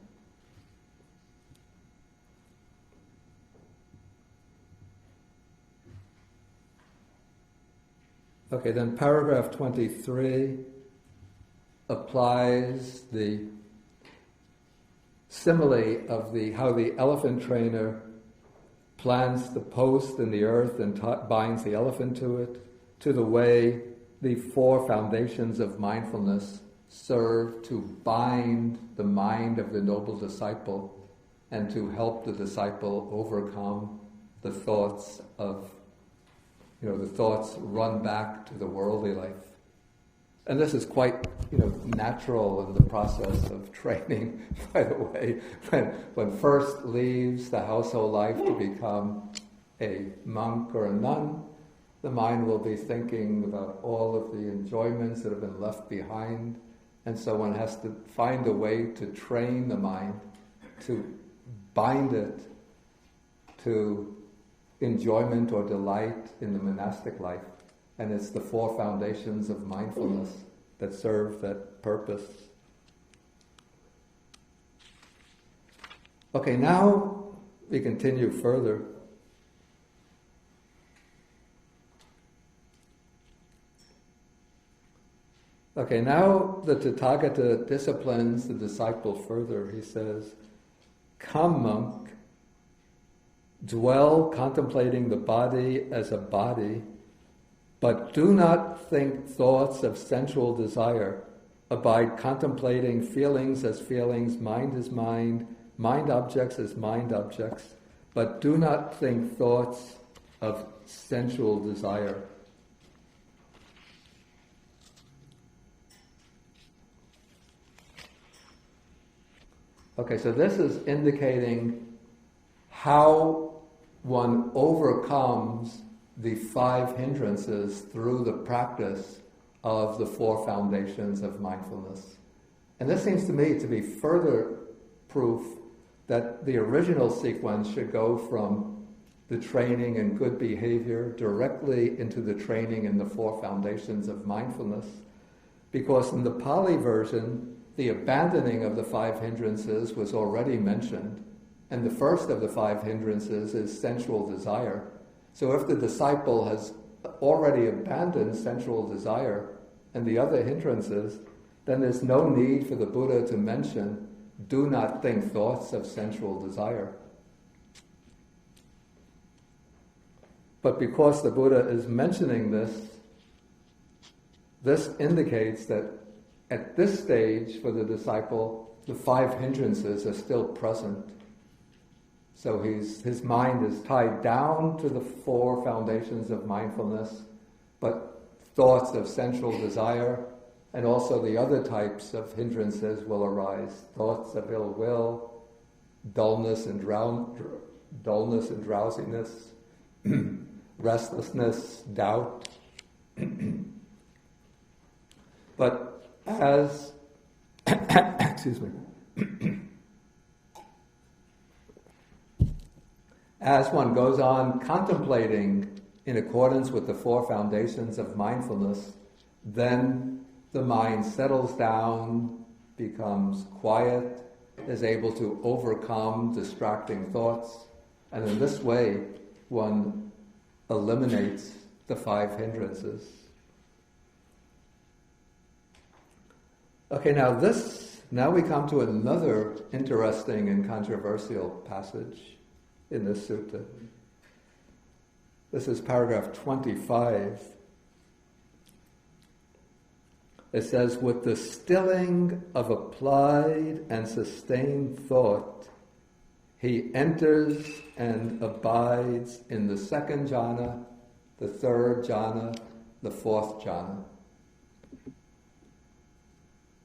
Okay, then paragraph 23 applies the simile of how the elephant trainer plants the post in the earth and binds the elephant to it, to the way the 4 foundations of mindfulness serve to bind the mind of the noble disciple and to help the disciple overcome the thoughts of, the thoughts run back to the worldly life. And this is quite, natural in the process of training, by the way. When first leaves the household life to become a monk or a nun, the mind will be thinking about all of the enjoyments that have been left behind. And so one has to find a way to train the mind, to bind it to enjoyment or delight in the monastic life. And it's the 4 foundations of mindfulness that serve that purpose. Okay, now we continue further. Okay, now the Tathagata disciplines the disciple further. He says, "Come, monk, dwell contemplating the body as a body, but do not think thoughts of sensual desire. Abide contemplating feelings as feelings, mind as mind objects as mind objects, but do not think thoughts of sensual desire." Okay, so this is indicating how one overcomes the 5 hindrances through the practice of the 4 foundations of mindfulness. And this seems to me to be further proof that the original sequence should go from the training in good behavior directly into the training in the 4 foundations of mindfulness. Because in the Pali version, the abandoning of the 5 hindrances was already mentioned, and the first of the 5 hindrances is sensual desire. So if the disciple has already abandoned sensual desire and the other hindrances, then there's no need for the Buddha to mention, "Do not think thoughts of sensual desire." But because the Buddha is mentioning this, this indicates that at this stage for the disciple, the 5 hindrances are still present. So his mind is tied down to the 4 foundations of mindfulness, but thoughts of sensual desire and also the other types of hindrances will arise. Thoughts of ill will, dullness and drowsiness, restlessness, doubt. But as excuse me. As one goes on contemplating in accordance with the 4 foundations of mindfulness, then the mind settles down, becomes quiet, is able to overcome distracting thoughts, and in this way one eliminates the 5 hindrances. Okay, now we come to another interesting and controversial passage in this sutta. This is paragraph 25. It says, with the stilling of applied and sustained thought, he enters and abides in the second jhana, the third jhana, the fourth jhana.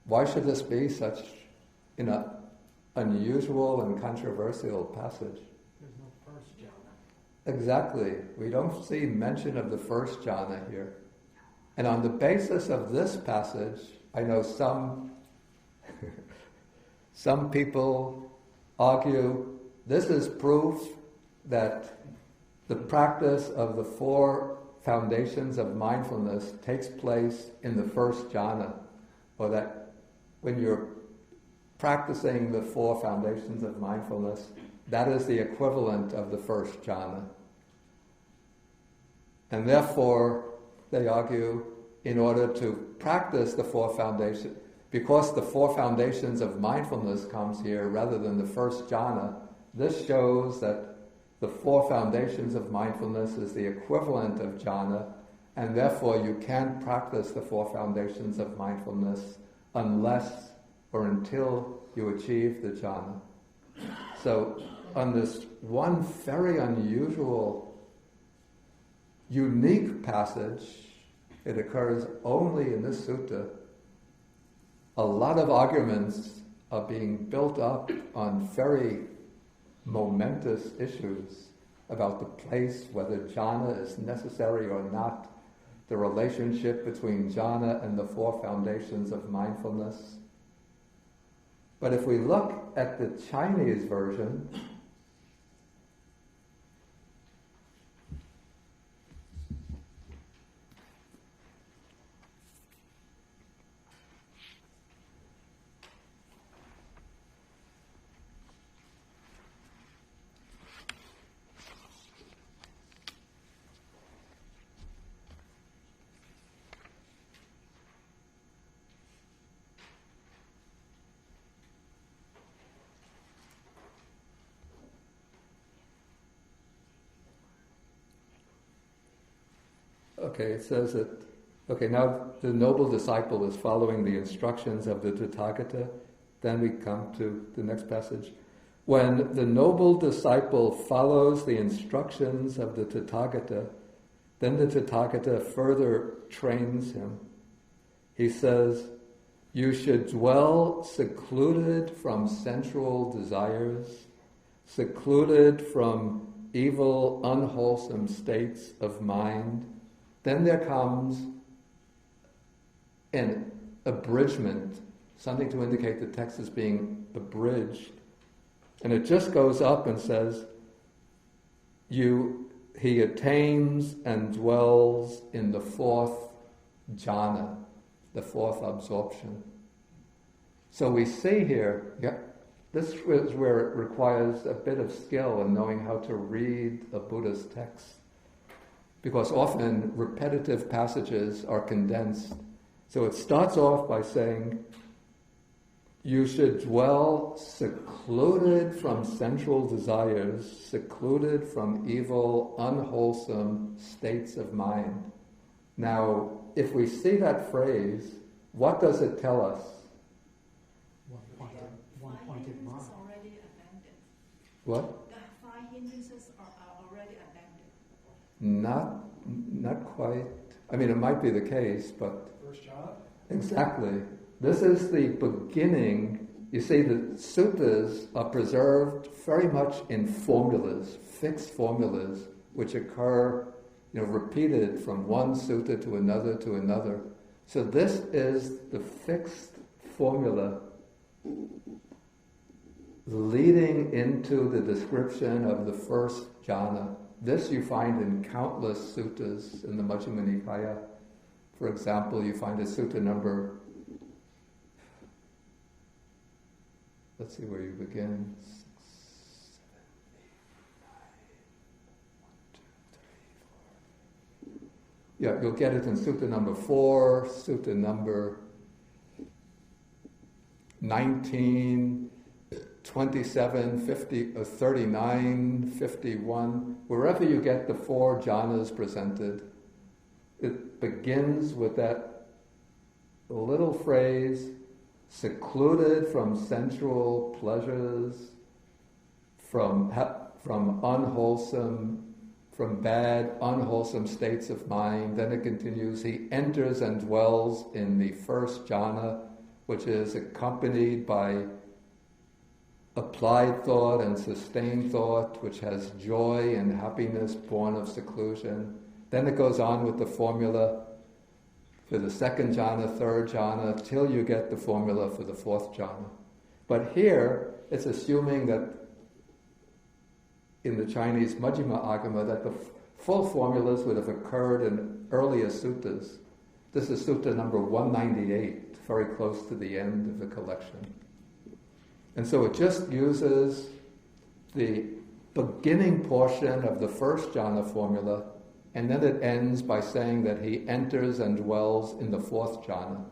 Why should this be such an unusual and controversial passage? There's no first jhana. Exactly. We don't see mention of the first jhana here. And on the basis of this passage, I know some people argue this is proof that the practice of the four foundations of mindfulness takes place in the first jhana, or that when you're practicing the four foundations of mindfulness, that is the equivalent of the first jhana. And therefore, they argue, in order to practice the four foundations, because the four foundations of mindfulness comes here rather than the first jhana, this shows that the four foundations of mindfulness is the equivalent of jhana, and therefore you can't practice the four foundations of mindfulness unless or until you achieve the jhana. So on this one very unusual, unique passage, it occurs only in this sutta, a lot of arguments are being built up on very momentous issues about the place, whether jhana is necessary or not, the relationship between jhana and the four foundations of mindfulness. But if we look at the Chinese version, it says that, now the noble disciple is following the instructions of the Tathagata. Then we come to the next passage. When the noble disciple follows the instructions of the Tathagata, then the Tathagata further trains him. He says, you should dwell secluded from sensual desires, secluded from evil, unwholesome states of mind. Then there comes an abridgment, something to indicate the text is being abridged. And it just goes up and says, he attains and dwells in the fourth jhana, the fourth absorption. So we see here, this is where it requires a bit of skill in knowing how to read a Buddhist text. Because often repetitive passages are condensed. So it starts off by saying, you should dwell secluded from sensual desires, secluded from evil, unwholesome states of mind. Now, if we see that phrase, what does it tell us? One-pointed mind. Already abandoned. What? The five hindrances are already abandoned. Not quite. I mean, it might be the case, but... First jhana? Exactly. This is the beginning. You see, the suttas are preserved very much in formulas, fixed formulas, which occur, repeated from one sutta to another to another. So this is the fixed formula leading into the description of the first jhana. This you find in countless suttas in the Majjhima Nikāya. For example, you find a sutta number, let's see where you begin, 6, 7, 8, 9, 1, 2, 3, 4. Yeah, you'll get it in sutta number 4, sutta number 19, 27, 50, 39, 51, wherever you get the 4 jhanas presented, it begins with that little phrase, secluded from sensual pleasures, from bad, unwholesome states of mind. Then it continues, he enters and dwells in the first jhana, which is accompanied by applied thought and sustained thought, which has joy and happiness born of seclusion. Then it goes on with the formula for the second jhana, third jhana, till you get the formula for the fourth jhana. But here, it's assuming that in the Chinese Majjhima Agama that the full formulas would have occurred in earlier suttas. This is sutta number 198, very close to the end of the collection. And so it just uses the beginning portion of the first jhana formula, and then it ends by saying that he enters and dwells in the fourth jhana.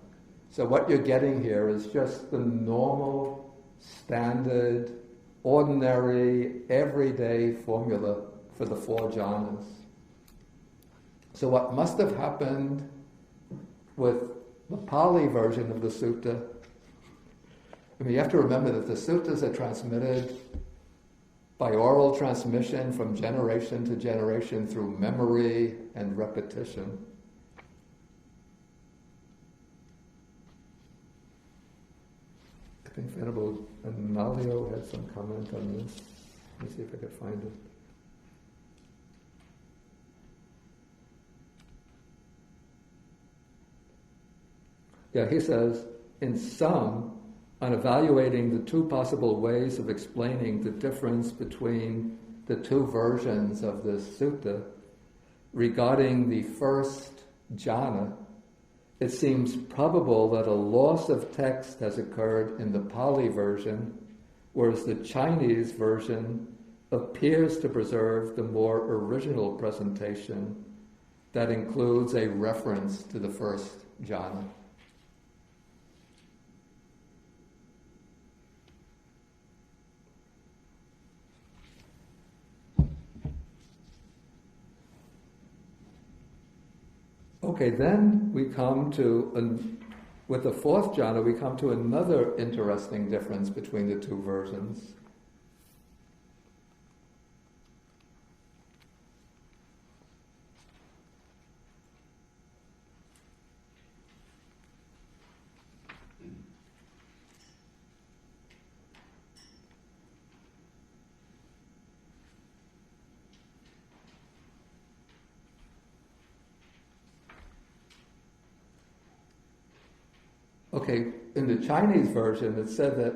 So what you're getting here is just the normal, standard, ordinary, everyday formula for the 4 jhanas. So what must have happened with the Pali version of the sutta, I mean, you have to remember that the suttas are transmitted by oral transmission from generation to generation through memory and repetition. I think Venerable Nalio had some comment on this. Let me see if I could find it. Yeah, he says, in sum, on evaluating the 2 possible ways of explaining the difference between the 2 versions of this sutta, regarding the first jhana, it seems probable that a loss of text has occurred in the Pali version, whereas the Chinese version appears to preserve the more original presentation that includes a reference to the first jhana. Okay, then we come to, with the fourth jhana, we come to another interesting difference between the 2 versions. Okay, in the Chinese version, it said that,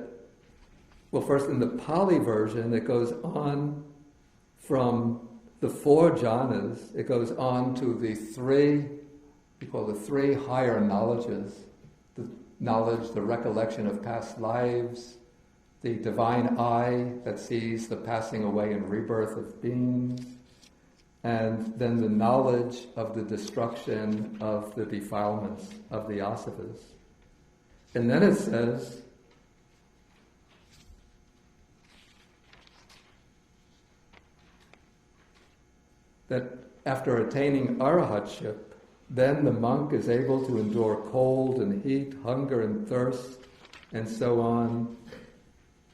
well, first in the Pali version, it goes on from the 4 jhanas, it goes on to the 3, we call the 3 higher knowledges, the knowledge, the recollection of past lives, the divine eye that sees the passing away and rebirth of beings, and then the knowledge of the destruction of the defilements of the asavas. And then it says, that after attaining arahatship, then the monk is able to endure cold and heat, hunger and thirst, and so on.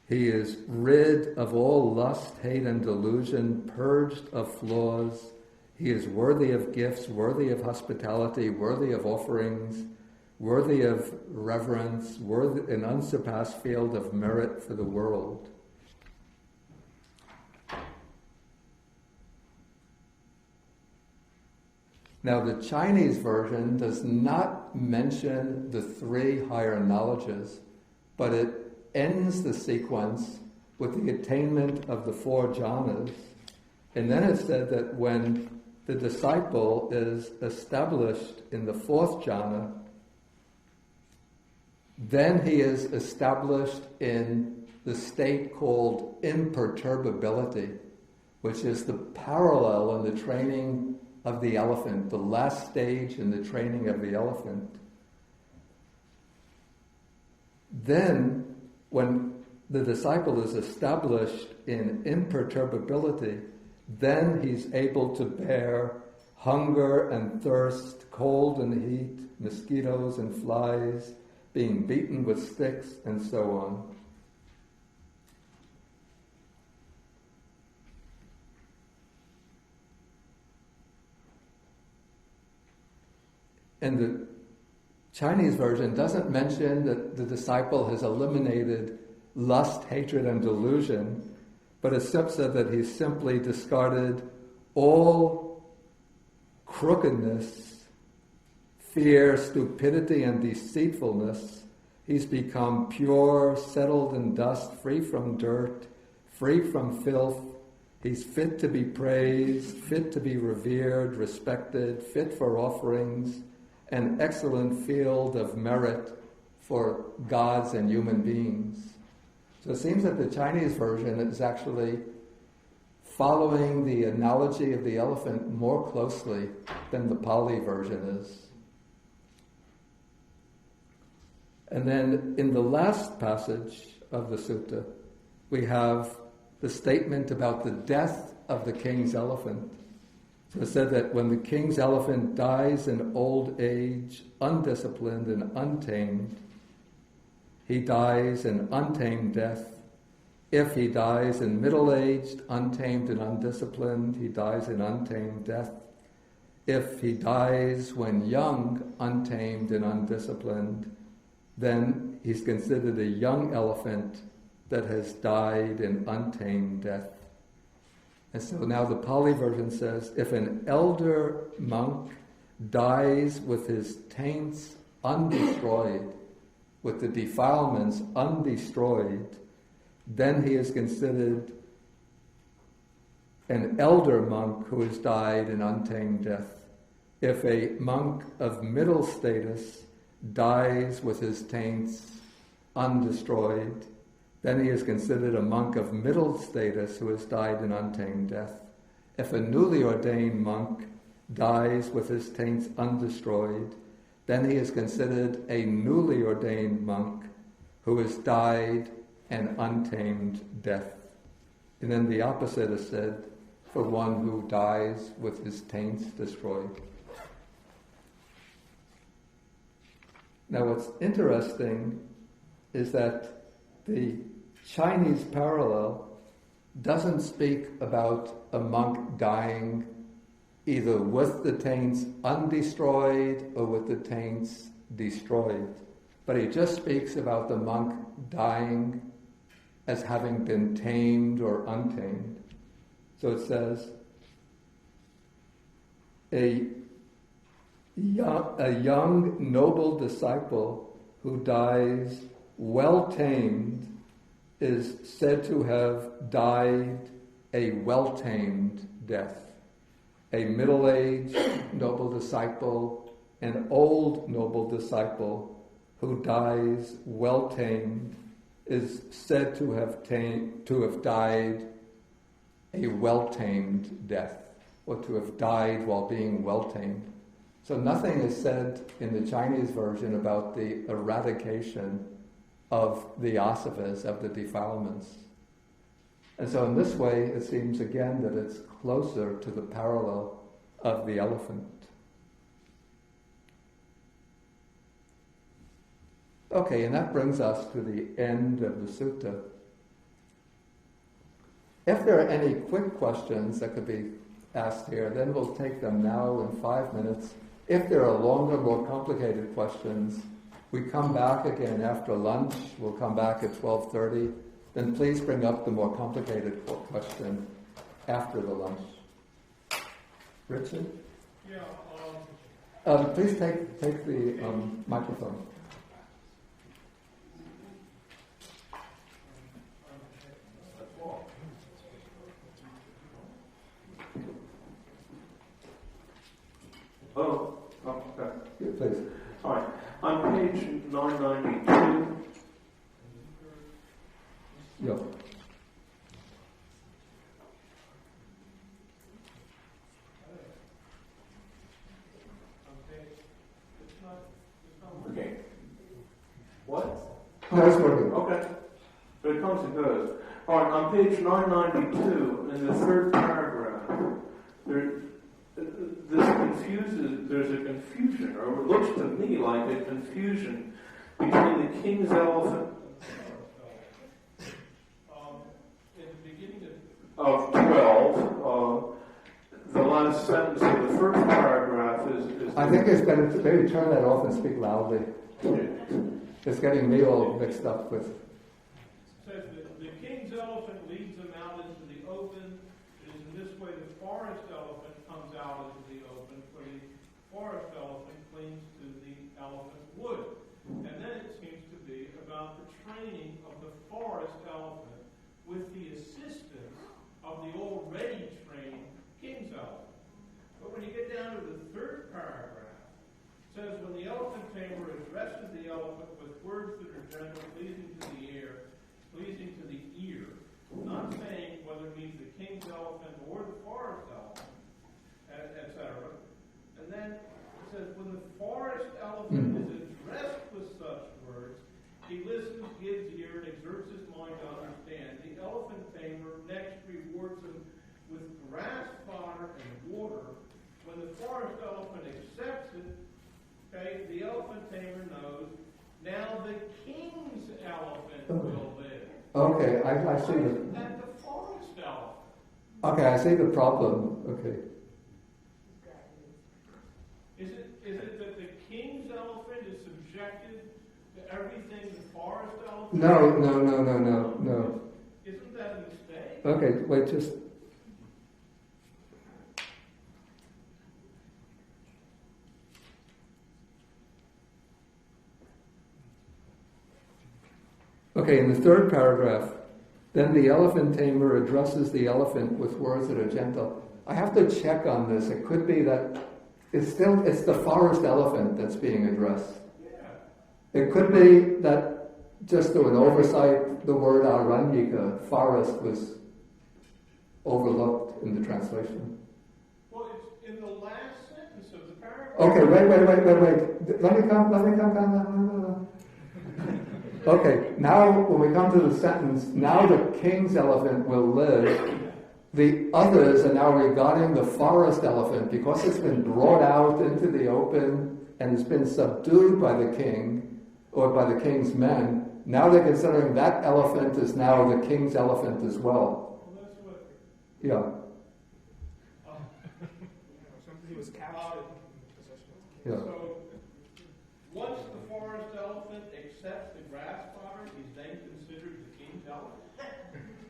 He is rid of all lust, hate, and delusion, purged of flaws. He is worthy of gifts, worthy of hospitality, worthy of offerings, worthy of reverence, worthy an unsurpassed field of merit for the world. Now, the Chinese version does not mention the 3 higher knowledges, but it ends the sequence with the attainment of the 4 jhanas. And then it said that when the disciple is established in the 4th jhana, then he is established in the state called imperturbability, which is the parallel in the training of the elephant, the last stage in the training of the elephant. Then, when the disciple is established in imperturbability, then he's able to bear hunger and thirst, cold and heat, mosquitoes and flies, being beaten with sticks, and so on. And the Chinese version doesn't mention that the disciple has eliminated lust, hatred, and delusion, but it's said that he's simply discarded all crookedness, fear, stupidity, and deceitfulness. He's become pure, settled in dust, free from dirt, free from filth. He's fit to be praised, fit to be revered, respected, fit for offerings, an excellent field of merit for gods and human beings. So it seems that the Chinese version is actually following the analogy of the elephant more closely than the Pali version is. And then in the last passage of the sutta, we have the statement about the death of the king's elephant. So it said that when the king's elephant dies in old age, undisciplined and untamed, he dies an untamed death. If he dies in middle-aged, untamed and undisciplined, he dies an untamed death. If he dies when young, untamed and undisciplined, then he's considered a young elephant that has died an untamed death. And so now the Pali version says, if an elder monk dies with his taints undestroyed, with the defilements undestroyed, then he is considered an elder monk who has died an untamed death. If a monk of middle status dies with his taints undestroyed, then he is considered a monk of middle status who has died an untamed death. If a newly ordained monk dies with his taints undestroyed, then he is considered a newly ordained monk who has died an untamed death. And then the opposite is said for one who dies with his taints destroyed. Now what's interesting is that the Chinese parallel doesn't speak about a monk dying either with the taints undestroyed or with the taints destroyed. But he just speaks about the monk dying as having been tamed or untamed. So it says, a young noble disciple who dies well tamed is said to have died a well-tamed death. A middle-aged noble disciple, an old noble disciple who dies well-tamed is said to have died a well-tamed death, or to have died while being well-tamed. So nothing is said in the Chinese version about the eradication of the asavas, of the defilements. And so in this way, it seems again that it's closer to the parallel of the elephant. Okay, and that brings us to the end of the sutta. If there are any quick questions that could be asked here, then we'll take them now in 5 minutes. If there are longer, more complicated questions, we come back again after lunch. We'll come back at 12:30. Then please bring up the more complicated question after the lunch. Richard? Yeah. Please take the microphone. Oh, okay. Yeah, please. All right. On page 992, Yeah. okay. What? No, it's working. Okay. So it comes goes. All right, on page 992, in the third paragraph, there's a confusion, or it looks to me like a confusion between the king's elephant In the beginning of 12. The last sentence of the first paragraph is I think it's better to maybe turn that off and speak loudly. It's getting me all mixed up with. It says that the king's elephant leads them out into the open. It is in this way the forest elephant comes out into the open, for the forest elephant clings to the elephant wood. And then it seems to be about the training of the forest elephant with the assistance of the already trained king's elephant. But when you get down to the third paragraph, it says, when the elephant tamer addresses the elephant with words that are gentle, pleasing to the ear, not saying whether it means the king's elephant or the forest elephant, etc. And then it says, when the forest elephant is addressed with such words, he listens, gives ear, and exerts his mind to understand. The elephant tamer next rewards him with grass, fodder, and water. When the forest elephant accepts it, okay, the elephant tamer knows now the king's elephant will live. Okay, I see the. And the forest elephant. Okay, I see the problem. Okay. Is it that the king's elephant is subjected to everything the forest elephant? No. Isn't that a mistake? Okay, wait, just. Okay, in the third paragraph, then the elephant tamer addresses the elephant with words that are gentle. I have to check on this. It could be that it's the forest elephant that's being addressed. Yeah. It could be that just through an oversight, the word aranyika, forest, was overlooked in the translation. Well, it's in the last sentence of the paragraph. Okay, wait. Let me come. Okay, now when we come to the sentence, now the king's elephant will live. The others are now regarding the forest elephant, because it's been brought out into the open and it's been subdued by the king or by the king's men. Now they're considering that elephant is now the king's elephant as well. Well, that's what. Yeah. He was captured in possession of the king. Yeah. So, once the forest elephant accepts the grass fodder, he's then considered the king's elephant.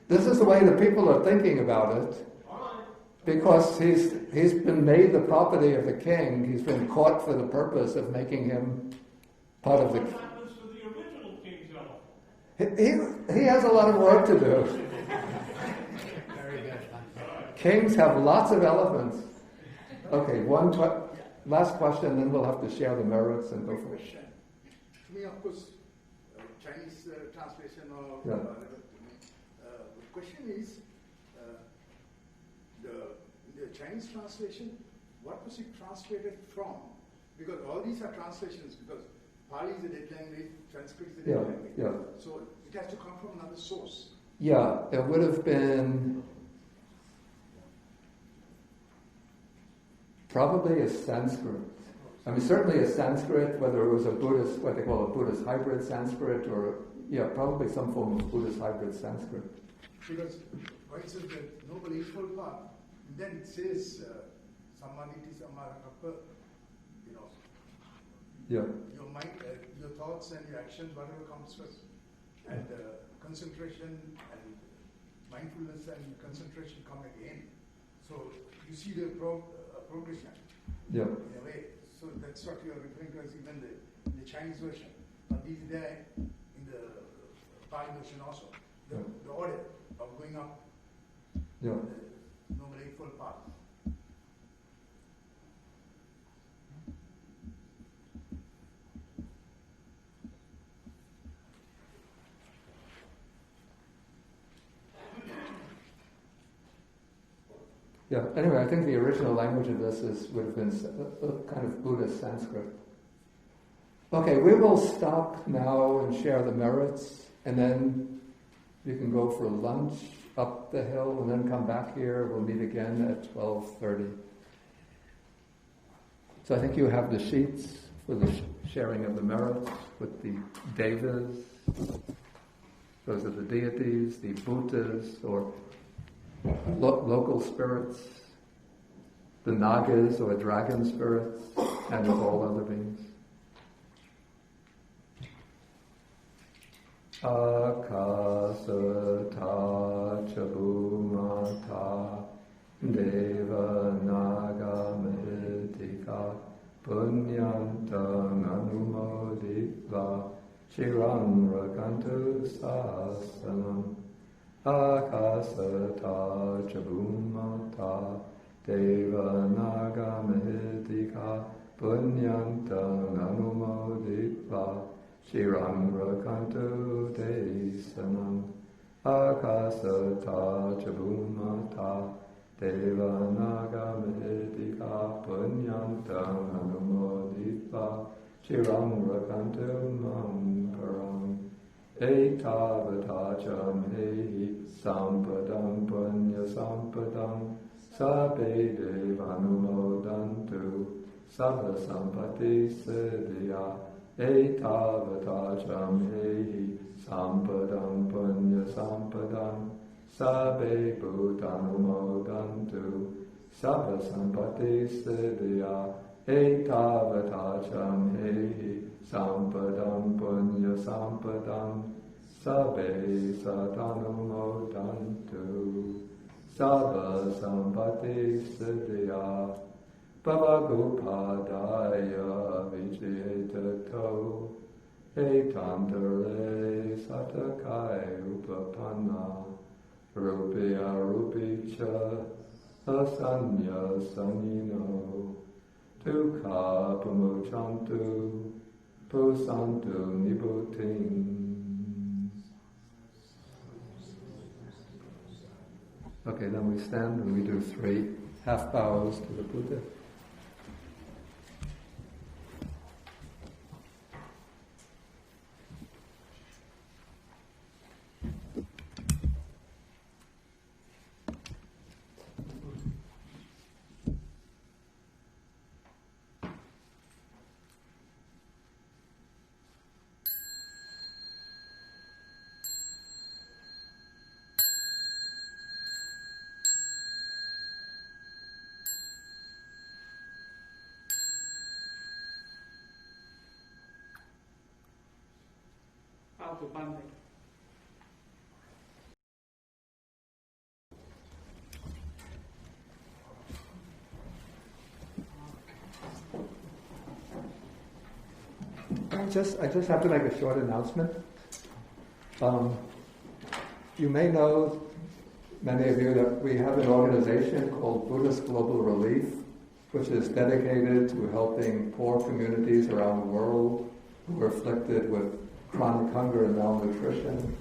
This is the way the people are thinking about it, All right. because he's been made the property of the king. He's been caught for the purpose of making him part of the. What happens to the original king's elephant? He has a lot of work to do. Very good. Kings have lots of elephants. Okay, last question, then we'll have to share the merits and go for it. To me, of course, Chinese translation or Yeah. the question is, the Chinese translation, what was it translated from? Because all these are translations, because Pali is the dead language, Sanskrit is the dead language. Yeah. So it has to come from another source. Yeah, it would have been probably a Sanskrit. I mean, certainly a Sanskrit, whether it was a Buddhist, what they call a Buddhist hybrid Sanskrit, or, probably some form of Buddhist hybrid Sanskrit. Because why it says that no believable part, then it says samadhi samarakappa, Yeah. your mind, your thoughts and your actions, whatever comes first, and concentration and mindfulness and concentration come again. So you see the progression Yeah. in a way. So that's what you are referring to as even the Chinese version. But these are there in the Pali version also. The order of going up Yeah. the Noble Eightfold Path. Yeah. Anyway, I think the original language of this would have been a kind of Buddhist Sanskrit. Okay, we will stop now and share the merits, and then You can go for lunch up the hill and then come back here. We'll meet again at 12:30. So I think you have the sheets for the sharing of the merits with the devas. Those are the deities, the bhutas or local spirits, the nagas or dragon spirits, and of all other beings. Akasata chabumata deva naga meditika punyantang anumoditva shiram rakantu sasanam. Akasata chabumata deva naga meditika punyantang anumoditva Shiram rakantu desanam. Akasata chabumata deva naga medika punyantam anumoditva Shiram rakantu mamparam. Etavata chamhehi sampadam punya sampadam sabe devanumodantu sabha sampati siddhya. Etavata chamhehi sampadam punya sampadam sabbe bhutanumodantu sabha sampati siddhya. Etavata chamhehi sampadam punya sampadam sabbe satanumodantu sabha sampati siddhya. Bhavagopadaya vijayatato etantare satakai upapanna rupya rupicha asanya sanino tukha pamochantu pusantu nibutin. Okay, then we stand and we do 3 half bows to the Buddha. I just have to make a short announcement. You may know, many of you, that we have an organization called Buddhist Global Relief, which is dedicated to helping poor communities around the world who are afflicted with chronic hunger and malnutrition.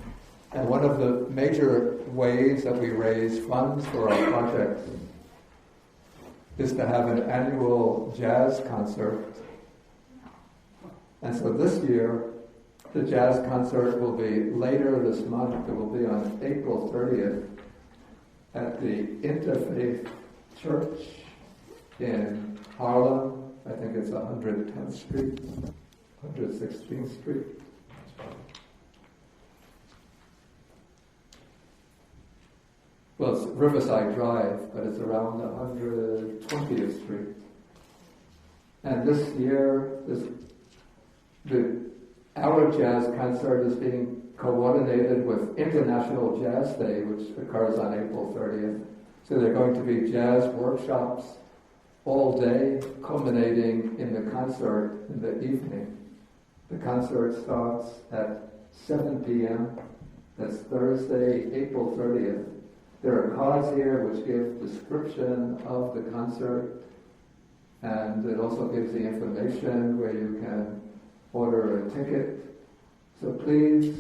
And one of the major ways that we raise funds for our projects is to have an annual jazz concert. And so this year, the jazz concert will be later this month. It will be on April 30th at the Interfaith Church in Harlem. I think it's 110th Street, 116th Street. Well, it's Riverside Drive, but it's around 120th Street. And this year, our jazz concert is being coordinated with International Jazz Day, which occurs on April 30th. So there are going to be jazz workshops all day, culminating in the concert in the evening. The concert starts at 7 p.m. That's Thursday, April 30th. There are cards here which give description of the concert, and it also gives the information where you can order a ticket. So please,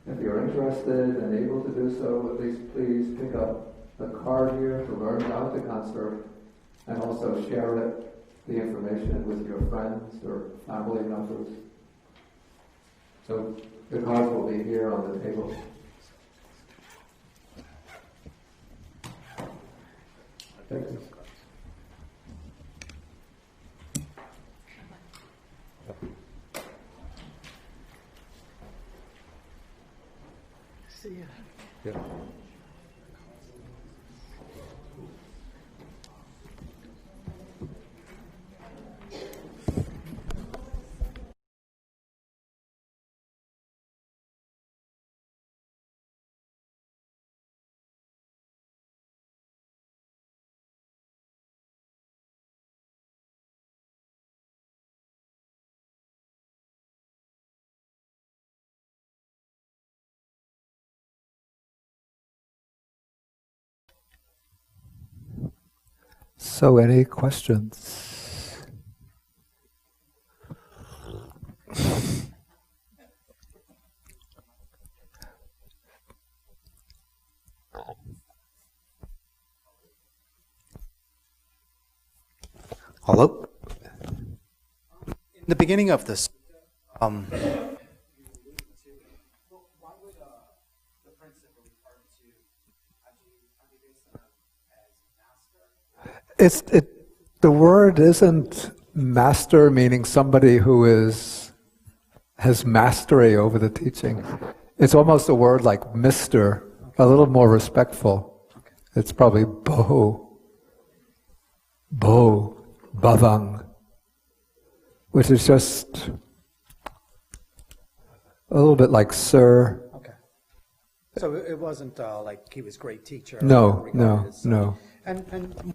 if you're interested and able to do so, at least please pick up a card here to learn about the concert, and also share the information with your friends or family members. So the cards will be here on the table. Thank you. See ya. Yeah. So, any questions? Hello? In the beginning of this, why would the principle refer to as master? The word isn't master meaning somebody who has mastery over the teaching. It's almost a word like mister, a little more respectful. Okay. It's probably bhavang, which is just a little bit like sir. Okay. So it wasn't like he was a great teacher. No. And on paragraph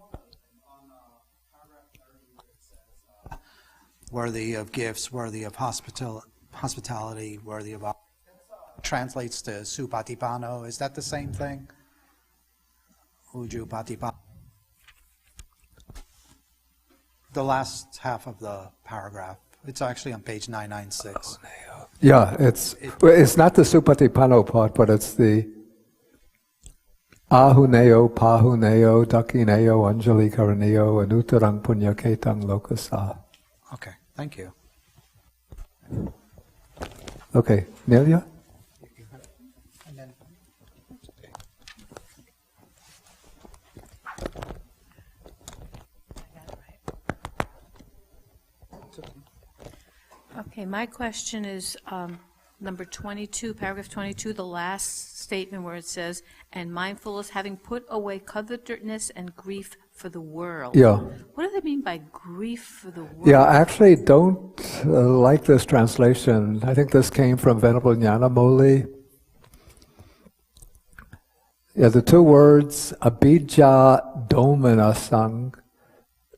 30 it says, worthy of gifts, worthy of hospitality, worthy of... translates to supatipano. Is that the same thing? Ujupatipano. The last half of the paragraph. It's actually on page 996. Yeah, it's not the supatipano part, but it's the ahuneo, pahuneo, dakineo, anjali karaneo, anutarang punyaketang lokasa. Okay, thank you. Okay, Nelia? And then, Okay, my question is number 22, paragraph 22, the last statement where it says, and mindfulness having put away covetousness and grief for the world. Yeah. What do they mean by grief for the world? Yeah, I actually don't like this translation. I think this came from Venerable Nyanamoli. Yeah, the two words, abhijja domanasang,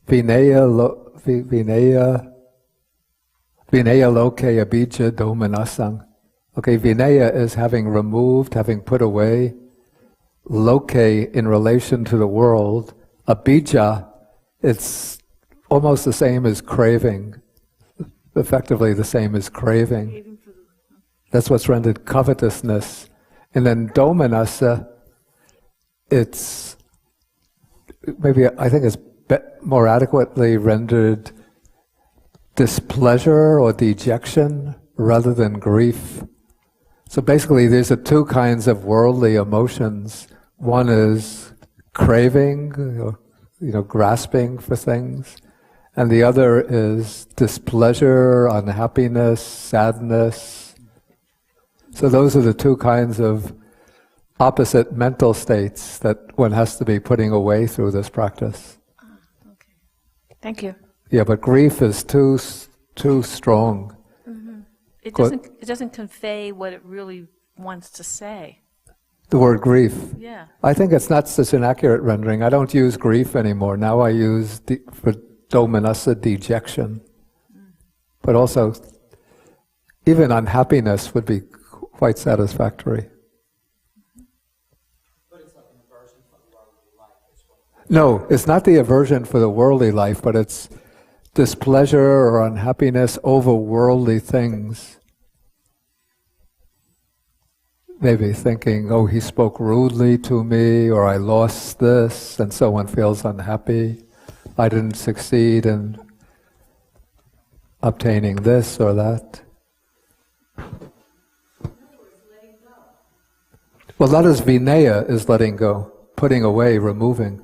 vinaya loke abhijja domanasang. Okay, vinaya is having removed, having put away. Loke, in relation to the world. Abhijja, it's almost the same as craving. Effectively the same as craving. That's what's rendered covetousness. And then domanassa, it's maybe, I think it's more adequately rendered displeasure or dejection rather than grief. So basically these are two kinds of worldly emotions. One is craving, grasping for things, and the other is displeasure, unhappiness, sadness. So those are the two kinds of opposite mental states that one has to be putting away through this practice. Okay. Thank you. Yeah, but grief is too strong. Mm-hmm. It doesn't convey what it really wants to say. The word grief. Yeah. I think it's not such an accurate rendering. I don't use grief anymore. Now I use for domanassa, dejection. But also, even unhappiness would be quite satisfactory. but it's like an aversion for the worldly life as well. No, it's not the aversion for the worldly life, but it's displeasure or unhappiness over worldly things. Maybe thinking, oh, he spoke rudely to me, or I lost this, and so one feels unhappy. I didn't succeed in obtaining this or that. Well, that is Vinaya, is letting go, putting away, removing.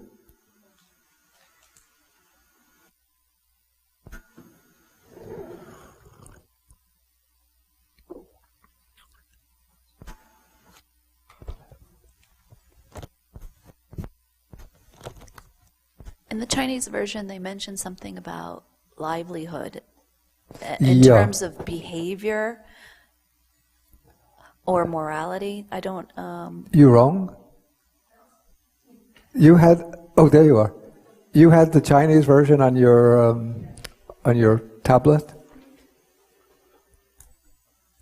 In the Chinese version, they mention something about livelihood in terms of behavior or morality. I don't... You wrong? You had... Oh, there you are. You had the Chinese version on your tablet?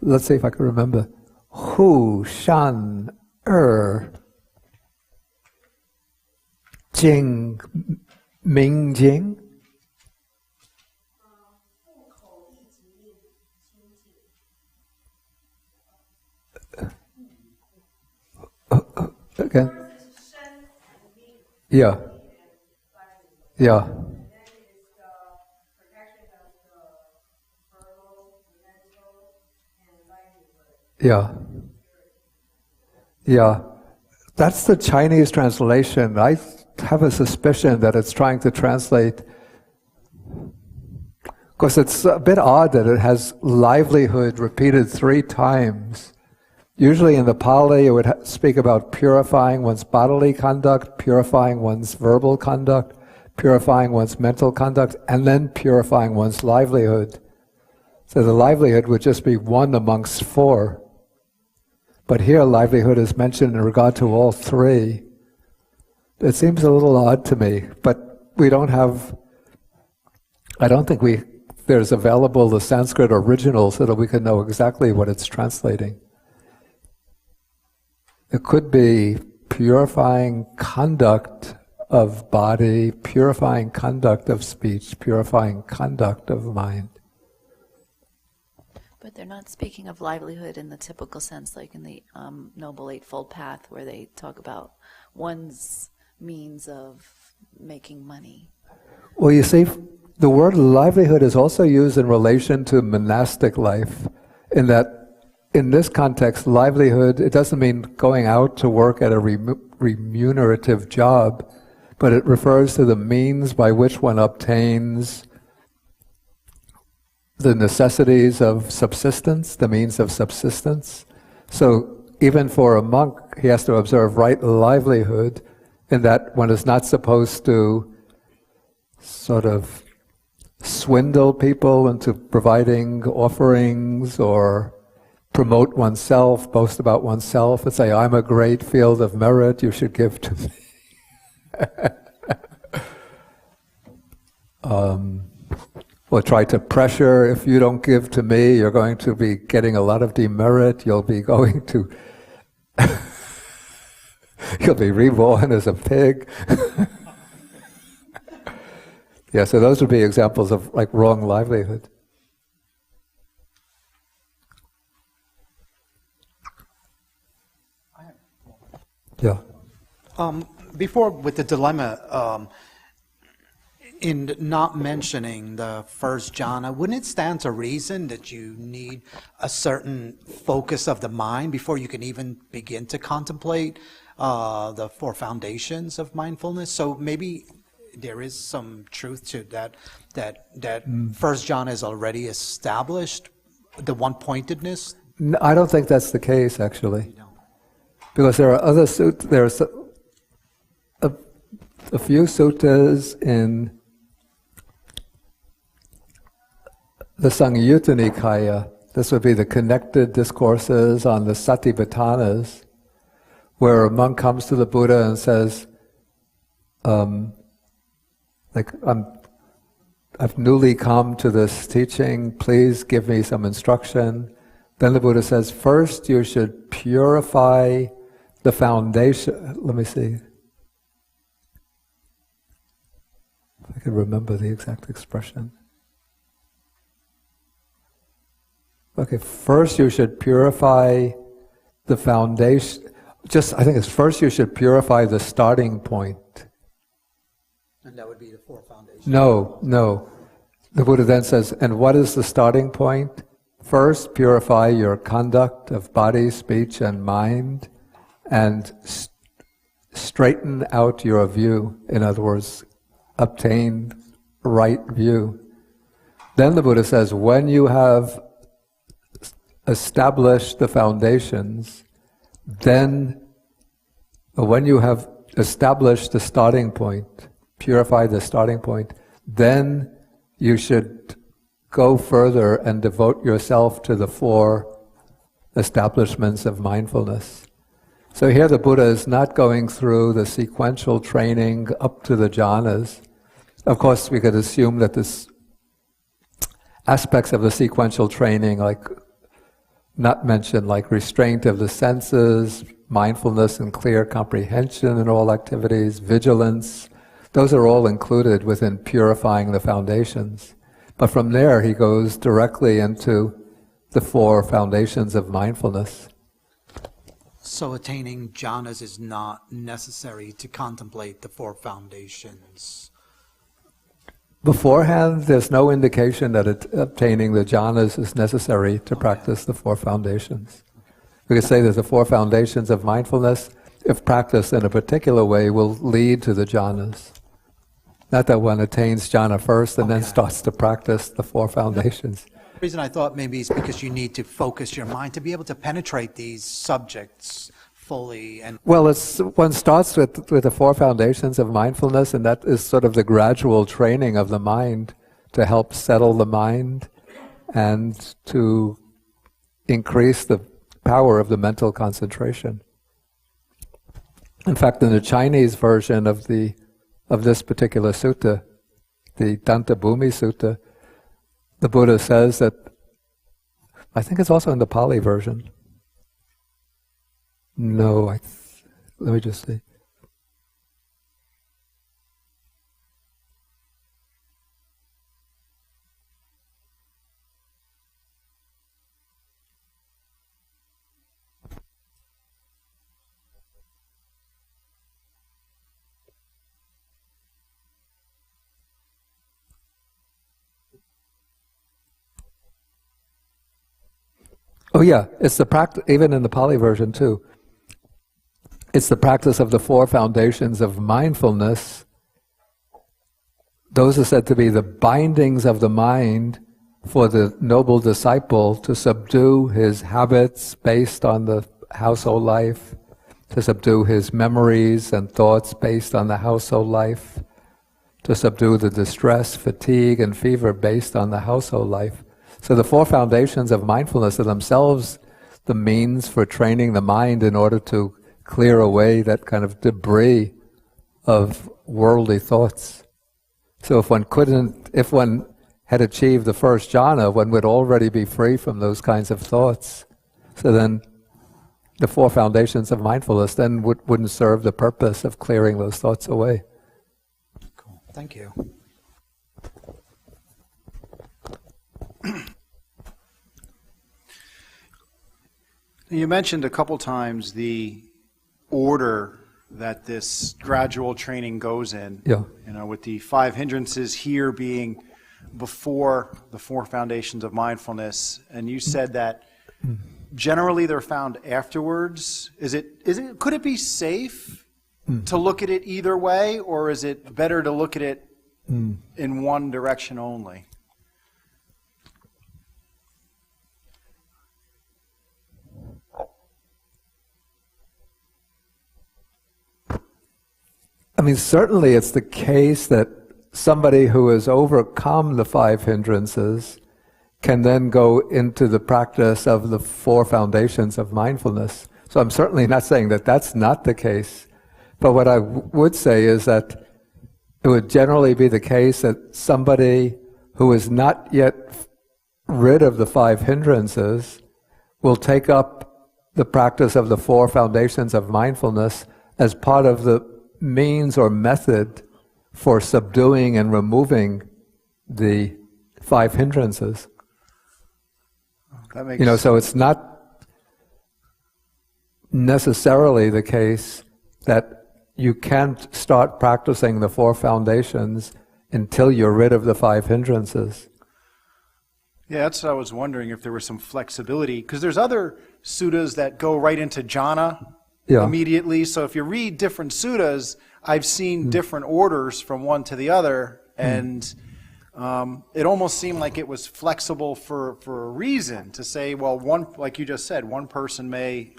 Let's see if I can remember. Hu Shan Jing Ming Jing. Again. Yeah. Yeah. Yeah. Yeah. That's the Chinese translation. I have a suspicion that it's trying to translate, because it's a bit odd that it has livelihood repeated 3 times. Usually in the Pali it would speak about purifying one's bodily conduct, purifying one's verbal conduct, purifying one's mental conduct, and then purifying one's livelihood. So the livelihood would just be one amongst 4. But here livelihood is mentioned in regard to all 3. It seems a little odd to me, but we don't have, I don't think there's available the Sanskrit original so that we can know exactly what it's translating. It could be purifying conduct of body, purifying conduct of speech, purifying conduct of mind. But they're not speaking of livelihood in the typical sense, like in the Noble Eightfold Path, where they talk about one's means of making money. Well, you see, the word livelihood is also used in relation to monastic life, in that in this context, livelihood, it doesn't mean going out to work at a remunerative job, but it refers to the means by which one obtains the necessities of subsistence, the means of subsistence. So even for a monk, he has to observe right livelihood, in that one is not supposed to sort of swindle people into providing offerings or promote oneself, boast about oneself, and say, I'm a great field of merit, you should give to me. Or try to pressure, if you don't give to me, you're going to be getting a lot of demerit, you'll be going to you'll be reborn as a pig. Yeah, so those would be examples of like wrong livelihood. Yeah. Before, with the dilemma, in not mentioning the first jhana, wouldn't it stand to reason that you need a certain focus of the mind before you can even begin to contemplate the 4 foundations of mindfulness? So maybe there is some truth to that first jhana is already established, the one-pointedness? No, I don't think that's the case, actually. Because there are other suttas, there's a few suttas in the Samyutta Nikāya, this would be the connected discourses on the Satipatthanas, where a monk comes to the Buddha and says, I've newly come to this teaching, please give me some instruction. Then the Buddha says, first you should purify the foundation. Let me see if I can remember the exact expression. Okay, first you should purify the foundation. I think it's first you should purify the starting point. And that would be the 4 foundations. No. The Buddha then says, and what is the starting point? First, purify your conduct of body, speech, and mind, and straighten out your view. In other words, obtain right view. Then the Buddha says, when you have established the foundations, then when you have established the starting point, purified the starting point, then you should go further and devote yourself to the 4 establishments of mindfulness. So here the Buddha is not going through the sequential training up to the jhanas. Of course, we could assume that this aspects of the sequential training, like not mentioned, like restraint of the senses, mindfulness and clear comprehension in all activities, vigilance, those are all included within purifying the foundations. But from there he goes directly into the 4 foundations of mindfulness. So attaining jhanas is not necessary to contemplate the 4 foundations. Beforehand, there's no indication that obtaining the jhanas is necessary to practice the 4 foundations. We could say that the 4 foundations of mindfulness, if practiced in a particular way, will lead to the jhanas. Not that one attains jhana first and then starts to practice the 4 foundations. The reason I thought maybe is because you need to focus your mind to be able to penetrate these subjects fully. And well, one starts with the 4 foundations of mindfulness, and that is sort of the gradual training of the mind to help settle the mind and to increase the power of the mental concentration. In fact, in the Chinese version of this particular sutta, the Dantabhūmi Sutta, the Buddha says that, I think it's also in the Pali version. No, let me just see. Oh yeah, it's the practice, even in the Pali version too. It's the practice of the 4 foundations of mindfulness. Those are said to be the bindings of the mind for the noble disciple to subdue his habits based on the household life, to subdue his memories and thoughts based on the household life, to subdue the distress, fatigue, and fever based on the household life. So the 4 foundations of mindfulness are themselves the means for training the mind in order to clear away that kind of debris of worldly thoughts. So if one had achieved the first jhana, one would already be free from those kinds of thoughts. So then the 4 foundations of mindfulness then wouldn't serve the purpose of clearing those thoughts away. Cool. Thank you. You mentioned a couple times the order that this gradual training goes in. Yeah. You know, with the 5 hindrances here being before the 4 foundations of mindfulness, and you said that generally they're found afterwards. Could it be safe to look at it either way, or is it better to look at it in one direction only? I mean, certainly it's the case that somebody who has overcome the 5 hindrances can then go into the practice of the 4 foundations of mindfulness. So I'm certainly not saying that that's not the case. But what I would say is that it would generally be the case that somebody who is not yet rid of the 5 hindrances will take up the practice of the 4 foundations of mindfulness as part of the means or method for subduing and removing the 5 hindrances. That makes so it's not necessarily the case that you can't start practicing the 4 foundations until you're rid of the 5 hindrances. Yeah, that's what I was wondering, if there was some flexibility, because there's other suttas that go right into jhana Yeah. immediately. So if you read different suttas, I've seen different orders from one to the other, and it almost seemed like it was flexible for a reason to say, well, one, like you just said, one person may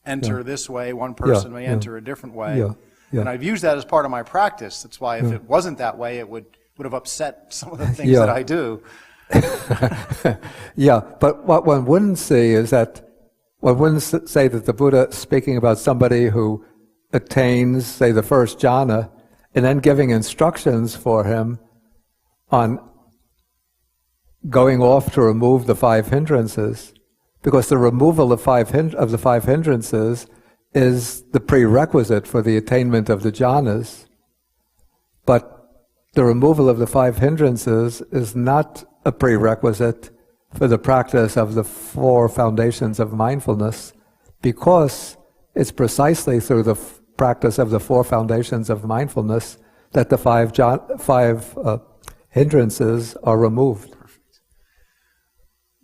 enter this way, one person may enter a different way. Yeah. Yeah. And I've used that as part of my practice. That's why if it wasn't that way, it would have upset some of the things that I do. Yeah, but what one wouldn't say is that one wouldn't say that the Buddha speaking about somebody who attains, say, the first jhana, and then giving instructions for him on going off to remove the five hindrances, because the removal of the five hindrances is the prerequisite for the attainment of the jhanas. But the removal of the five hindrances is not a prerequisite for the practice of the four foundations of mindfulness, because it's precisely through the practice of the four foundations of mindfulness that the five hindrances are removed. Perfect.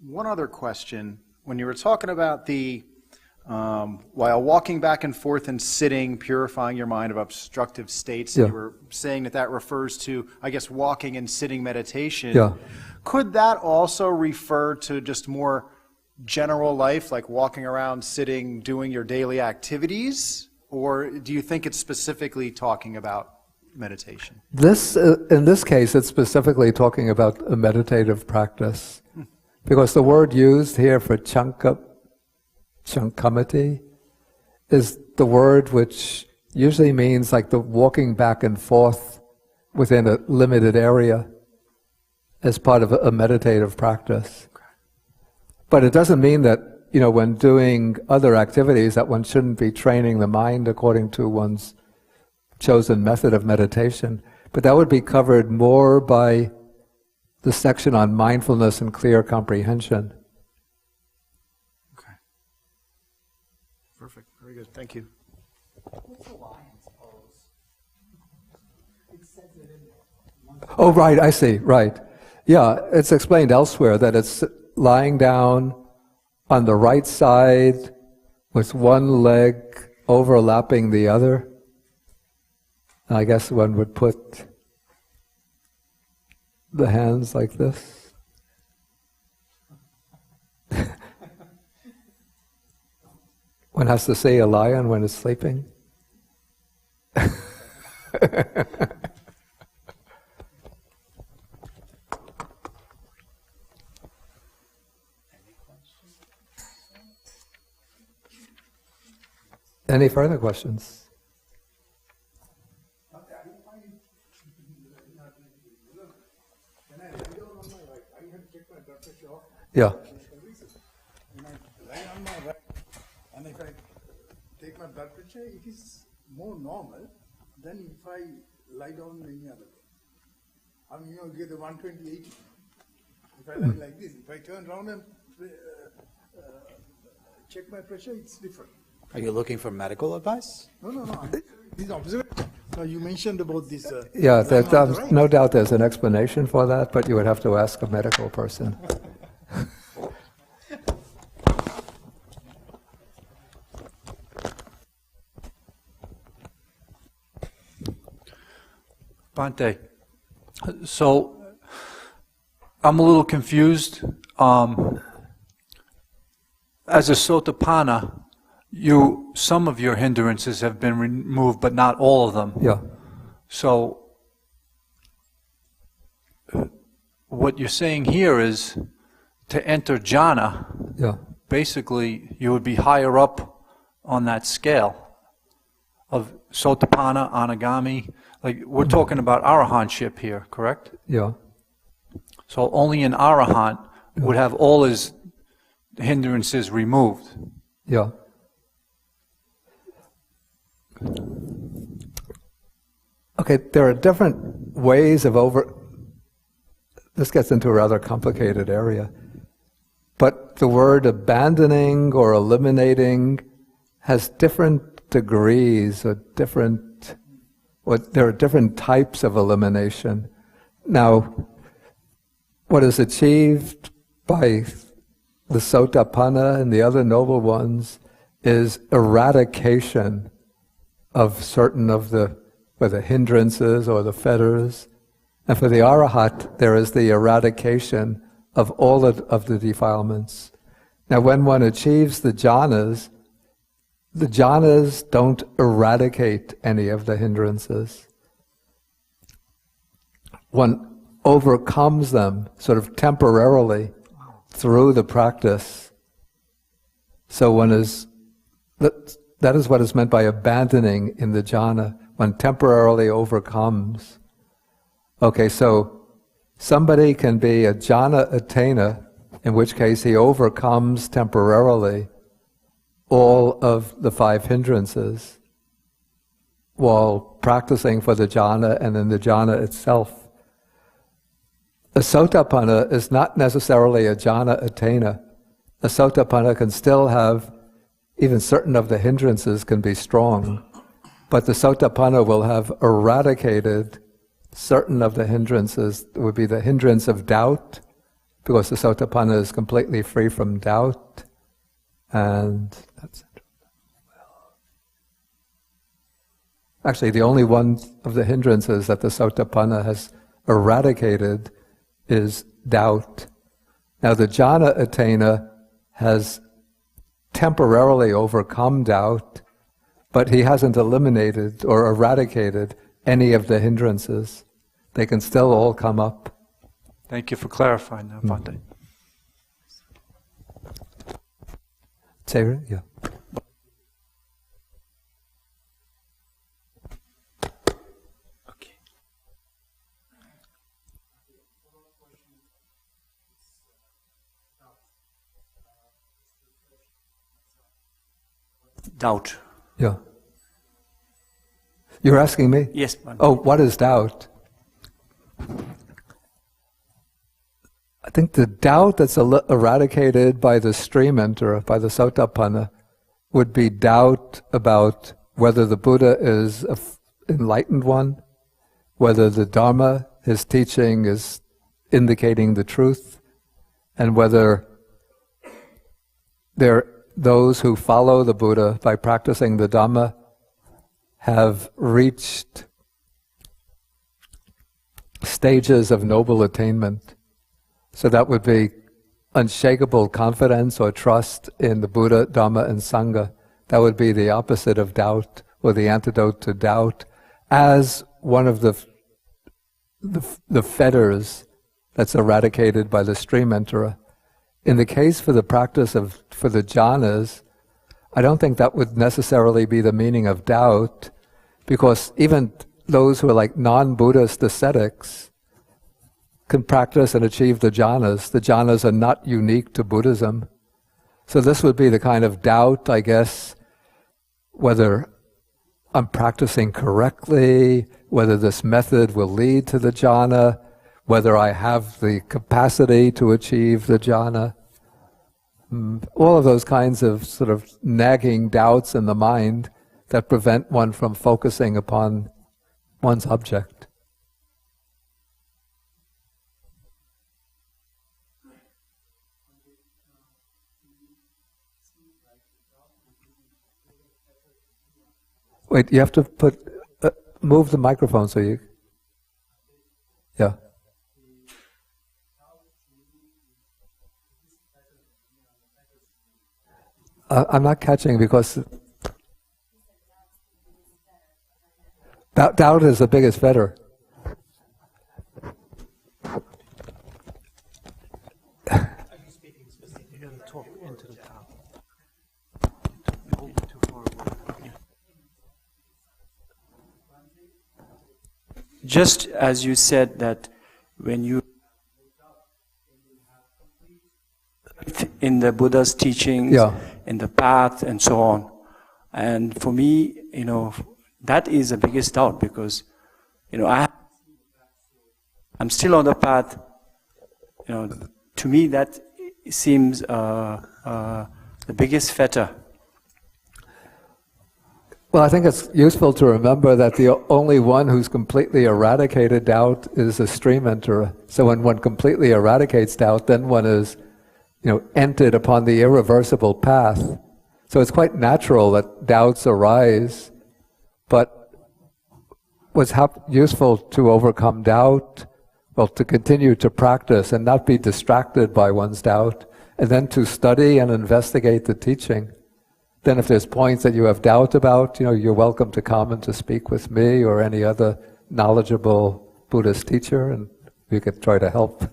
One other question. When you were talking about the while walking back and forth and sitting, purifying your mind of obstructive states, and you were saying that refers to, I guess, walking and sitting meditation. Yeah. Could that also refer to just more general life, like walking around, sitting, doing your daily activities? Or do you think it's specifically talking about meditation? In this case, it's specifically talking about a meditative practice, because the word used here for chankamati is the word which usually means like the walking back and forth within a limited area as part of a meditative practice. But it doesn't mean that, when doing other activities, that one shouldn't be training the mind according to one's chosen method of meditation. But that would be covered more by the section on mindfulness and clear comprehension. Okay. Perfect. Very good. Thank you. What's the lion's pose? It says it in there. Oh, right, I see, right. Yeah, it's explained elsewhere that it's lying down on the right side with one leg overlapping the other. I guess one would put the hands like this. One has to say a lion when it's sleeping. Any further questions? Yeah. When I lie on my right, and if I take my blood pressure, it is more normal than if I lie down any other way. I mean, you get the 128. If I lie like this, if I turn around and check my pressure, it's different. Are you looking for medical advice? No. This observation. You mentioned about this. No doubt there's an explanation for that, but you would have to ask a medical person. Bhante, so I'm a little confused. As a Sotapanna, some of your hindrances have been removed, but not all of them. Yeah. So what you're saying here is to enter jhana, basically you would be higher up on that scale of Sotapanna, Anagami. Like, we're talking about arahantship here, correct? Yeah. So only an arahant would have all his hindrances removed. Yeah. Okay, there are different ways of this gets into a rather complicated area, but the word abandoning or eliminating has different degrees or there are different types of elimination. Now, what is achieved by the Sotapanna and the other noble ones is eradication of certain of the, whether hindrances or the fetters. And for the Arahat, there is the eradication of all of the defilements. Now, when one achieves the jhanas don't eradicate any of the hindrances. One overcomes them sort of temporarily through the practice. So one is, that is what is meant by abandoning in the jhana. One temporarily overcomes. Okay, so somebody can be a jhana attainer, in which case he overcomes temporarily all of the 5 hindrances while practicing for the jhana and in the jhana itself. A sotapanna is not necessarily a jhana attainer. A sotapanna can still have, even certain of the hindrances can be strong, but the sotapanna will have eradicated certain of the hindrances. It would be the hindrance of doubt, because the sotapanna is completely free from doubt, and that's it. Actually, the only one of the hindrances that the sotapanna has eradicated is doubt. Now, the jhana attainer has temporarily overcome doubt, but he hasn't eliminated or eradicated any of the hindrances. They can still all come up. Thank you for clarifying that, Bhante. Sarah? Yeah. Doubt. Yeah. You're asking me? Yes, Bhante. Oh, what is doubt? I think the doubt that's eradicated by the stream enterer, by the sotapanna, would be doubt about whether the Buddha is an enlightened one, whether the Dharma, his teaching, is indicating the truth, and whether those who follow the Buddha by practicing the Dhamma have reached stages of noble attainment. So that would be unshakable confidence or trust in the Buddha, Dhamma, and Sangha. That would be the opposite of doubt, or the antidote to doubt, as one of the fetters that's eradicated by the stream enterer. In the case for the practice for the jhanas, I don't think that would necessarily be the meaning of doubt, because even those who are like non-Buddhist ascetics can practice and achieve the jhanas. The jhanas are not unique to Buddhism. So this would be the kind of doubt, I guess, whether I'm practicing correctly, whether this method will lead to the jhana, whether I have the capacity to achieve the jhana. All of those kinds of sort of nagging doubts in the mind that prevent one from focusing upon one's object. Wait, you have to move the microphone so you... Yeah. I'm not catching because doubt is the biggest fetter. Just as you said that when you in the Buddha's teachings, in the path and so on. And for me, that is the biggest doubt, because, I'm still on the path. To me that seems the biggest fetter. Well, I think it's useful to remember that the only one who's completely eradicated doubt is a stream enterer. So when one completely eradicates doubt, then one is, entered upon the irreversible path. So it's quite natural that doubts arise, but what's useful to overcome doubt, well, to continue to practice and not be distracted by one's doubt, and then to study and investigate the teaching. Then if there's points that you have doubt about, you're welcome to come and to speak with me or any other knowledgeable Buddhist teacher, and we could try to help.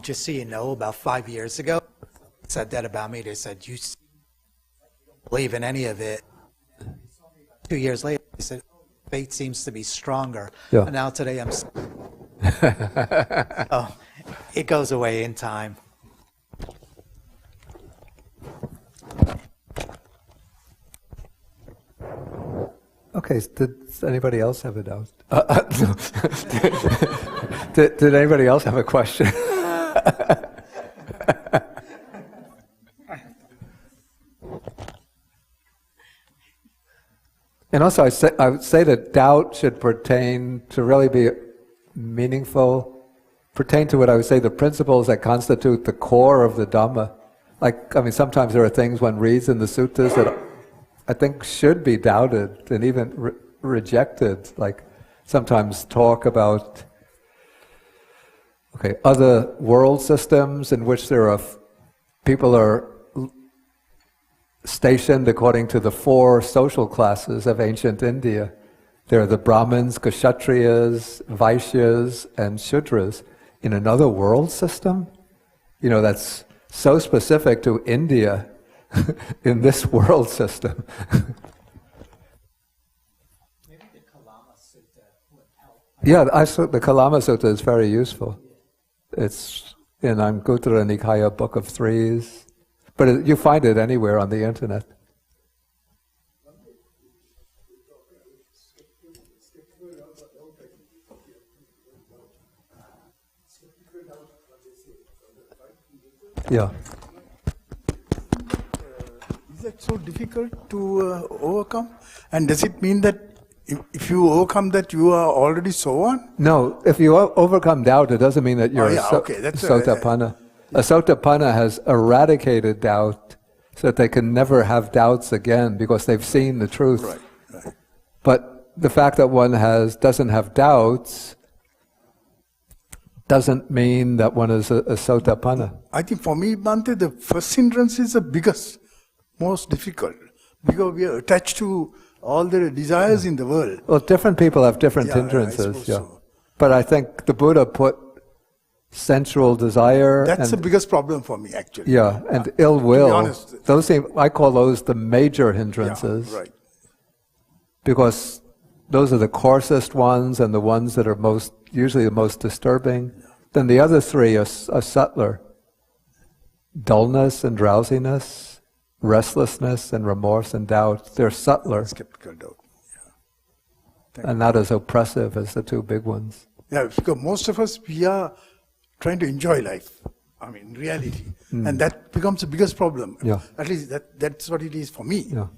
Just so you know, about 5 years ago, said that about me. They said, you don't believe in any of it. 2 years later, they said, faith seems to be stronger. Yeah. And now today I'm... Oh, it goes away in time. Okay, did anybody else have a doubt? Did anybody else have a question? And also I would say that doubt should pertain to really be meaningful, pertain to what I would say the principles that constitute the core of the Dhamma. Sometimes there are things one reads in the suttas that I think should be doubted and even rejected, like sometimes talk about other world systems in which people are stationed according to the 4 social classes of ancient India. There are the Brahmins, Kshatriyas, Vaishyas, and Shudras. In another world system, that's so specific to India in this world system. Maybe the Kalama Sutta would help. Yeah, the Kalama Sutta is very useful. It's in Anguttara Nikāya, Book of Threes. But you find it anywhere on the internet. Yeah. Is that so difficult to overcome? And does it mean that if you overcome that, you are already sowan? No, if you overcome doubt, it doesn't mean that you're Sotapanna. A Sotapanna has eradicated doubt so that they can never have doubts again because they've seen the truth. Right. But the fact that one doesn't have doubts doesn't mean that one is a Sotapanna. I think for me, Bhante, the first hindrance is the biggest, most difficult, because we are attached to all the desires in the world. Well, different people have different hindrances. So. But I think the Buddha put sensual desire. That's the biggest problem for me, actually. Yeah, and ill will. To be honest. I call those the major hindrances. Yeah, right. Because those are the coarsest ones and the ones that are usually the most disturbing. Yeah. Then the other 3 are subtler. Dullness and drowsiness, restlessness and remorse and doubt. They're subtler. Skeptical doubt. Yeah. And not as oppressive as the 2 big ones. Yeah, because most of us, we are trying to enjoy life, in reality. And that becomes the biggest problem. Yeah. At least that's what it is for me. Yeah.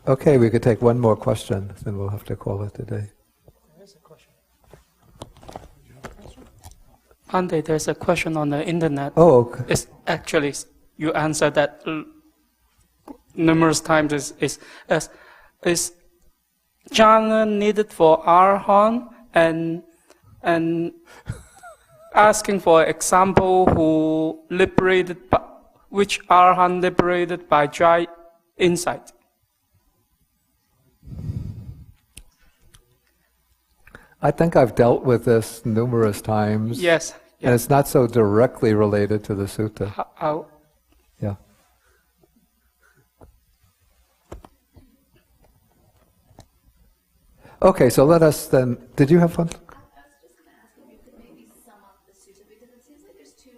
Okay, we could take one more question, then we'll have to call it a day. There's a question. Ante, there's a question on the internet. Oh, okay. It's actually, you answered that numerous times. Is jhana needed for arhan, and asking for example which arhan liberated by dry insight? I think I've dealt with this numerous times. Yes. And it's not so directly related to the sutta. How? Yeah. Okay, so let us then... Did you have fun? I was just going to ask if you could maybe sum up the sutta, because it seems like there's 2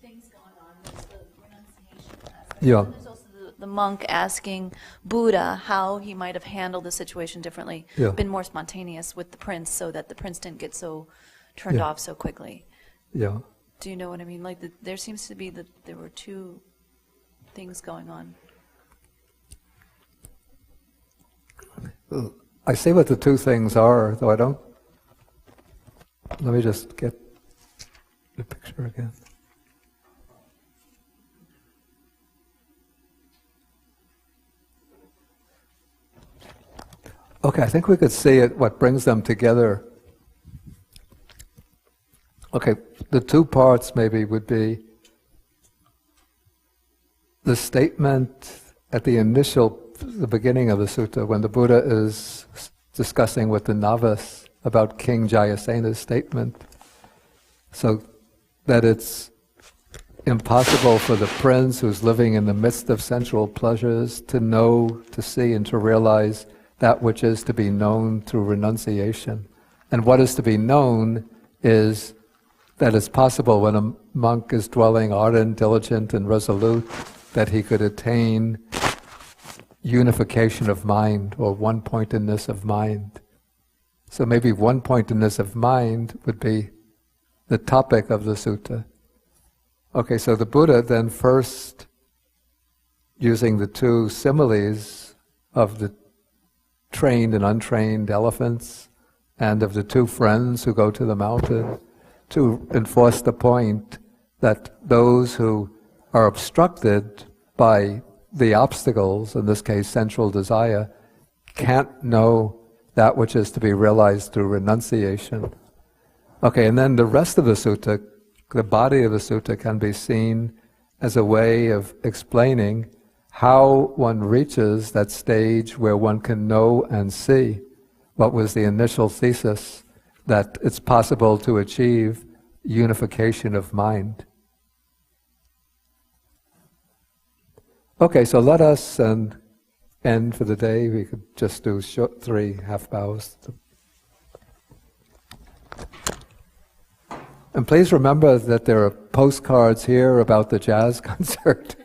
things going on. There's the renunciation aspect, Yeah. and there's also the monk asking Buddha how he might have handled the situation differently, been more spontaneous with the prince so that the prince didn't get so turned off so quickly. Yeah. Do you know what I mean? Like, there seems to be that there were 2 things going on. I see what the two things are, though I don't. Let me just get the picture again. Okay, I think we could see it, what brings them together. Okay, the two parts maybe would be the statement at the beginning of the sutta, when the Buddha is discussing with the novice about King Jayasena's statement, so that it's impossible for the prince who's living in the midst of sensual pleasures to know, to see, and to realize that which is to be known through renunciation. And what is to be known is that it's possible when a monk is dwelling ardent, diligent, and resolute, that he could attain unification of mind, or one-pointedness of mind. So maybe one-pointedness of mind would be the topic of the sutta. Okay, so the Buddha then first, using the two similes of the trained and untrained elephants, and of the two friends who go to the mountain, to enforce the point that those who are obstructed by the obstacles, in this case sensual desire, can't know that which is to be realized through renunciation. Okay, and then the rest of the sutta, the body of the sutta, can be seen as a way of explaining how one reaches that stage where one can know and see what was the initial thesis, that it's possible to achieve unification of mind. Okay, so let us end for the day. We could just do short 3 half bows. And please remember that there are postcards here about the jazz concert.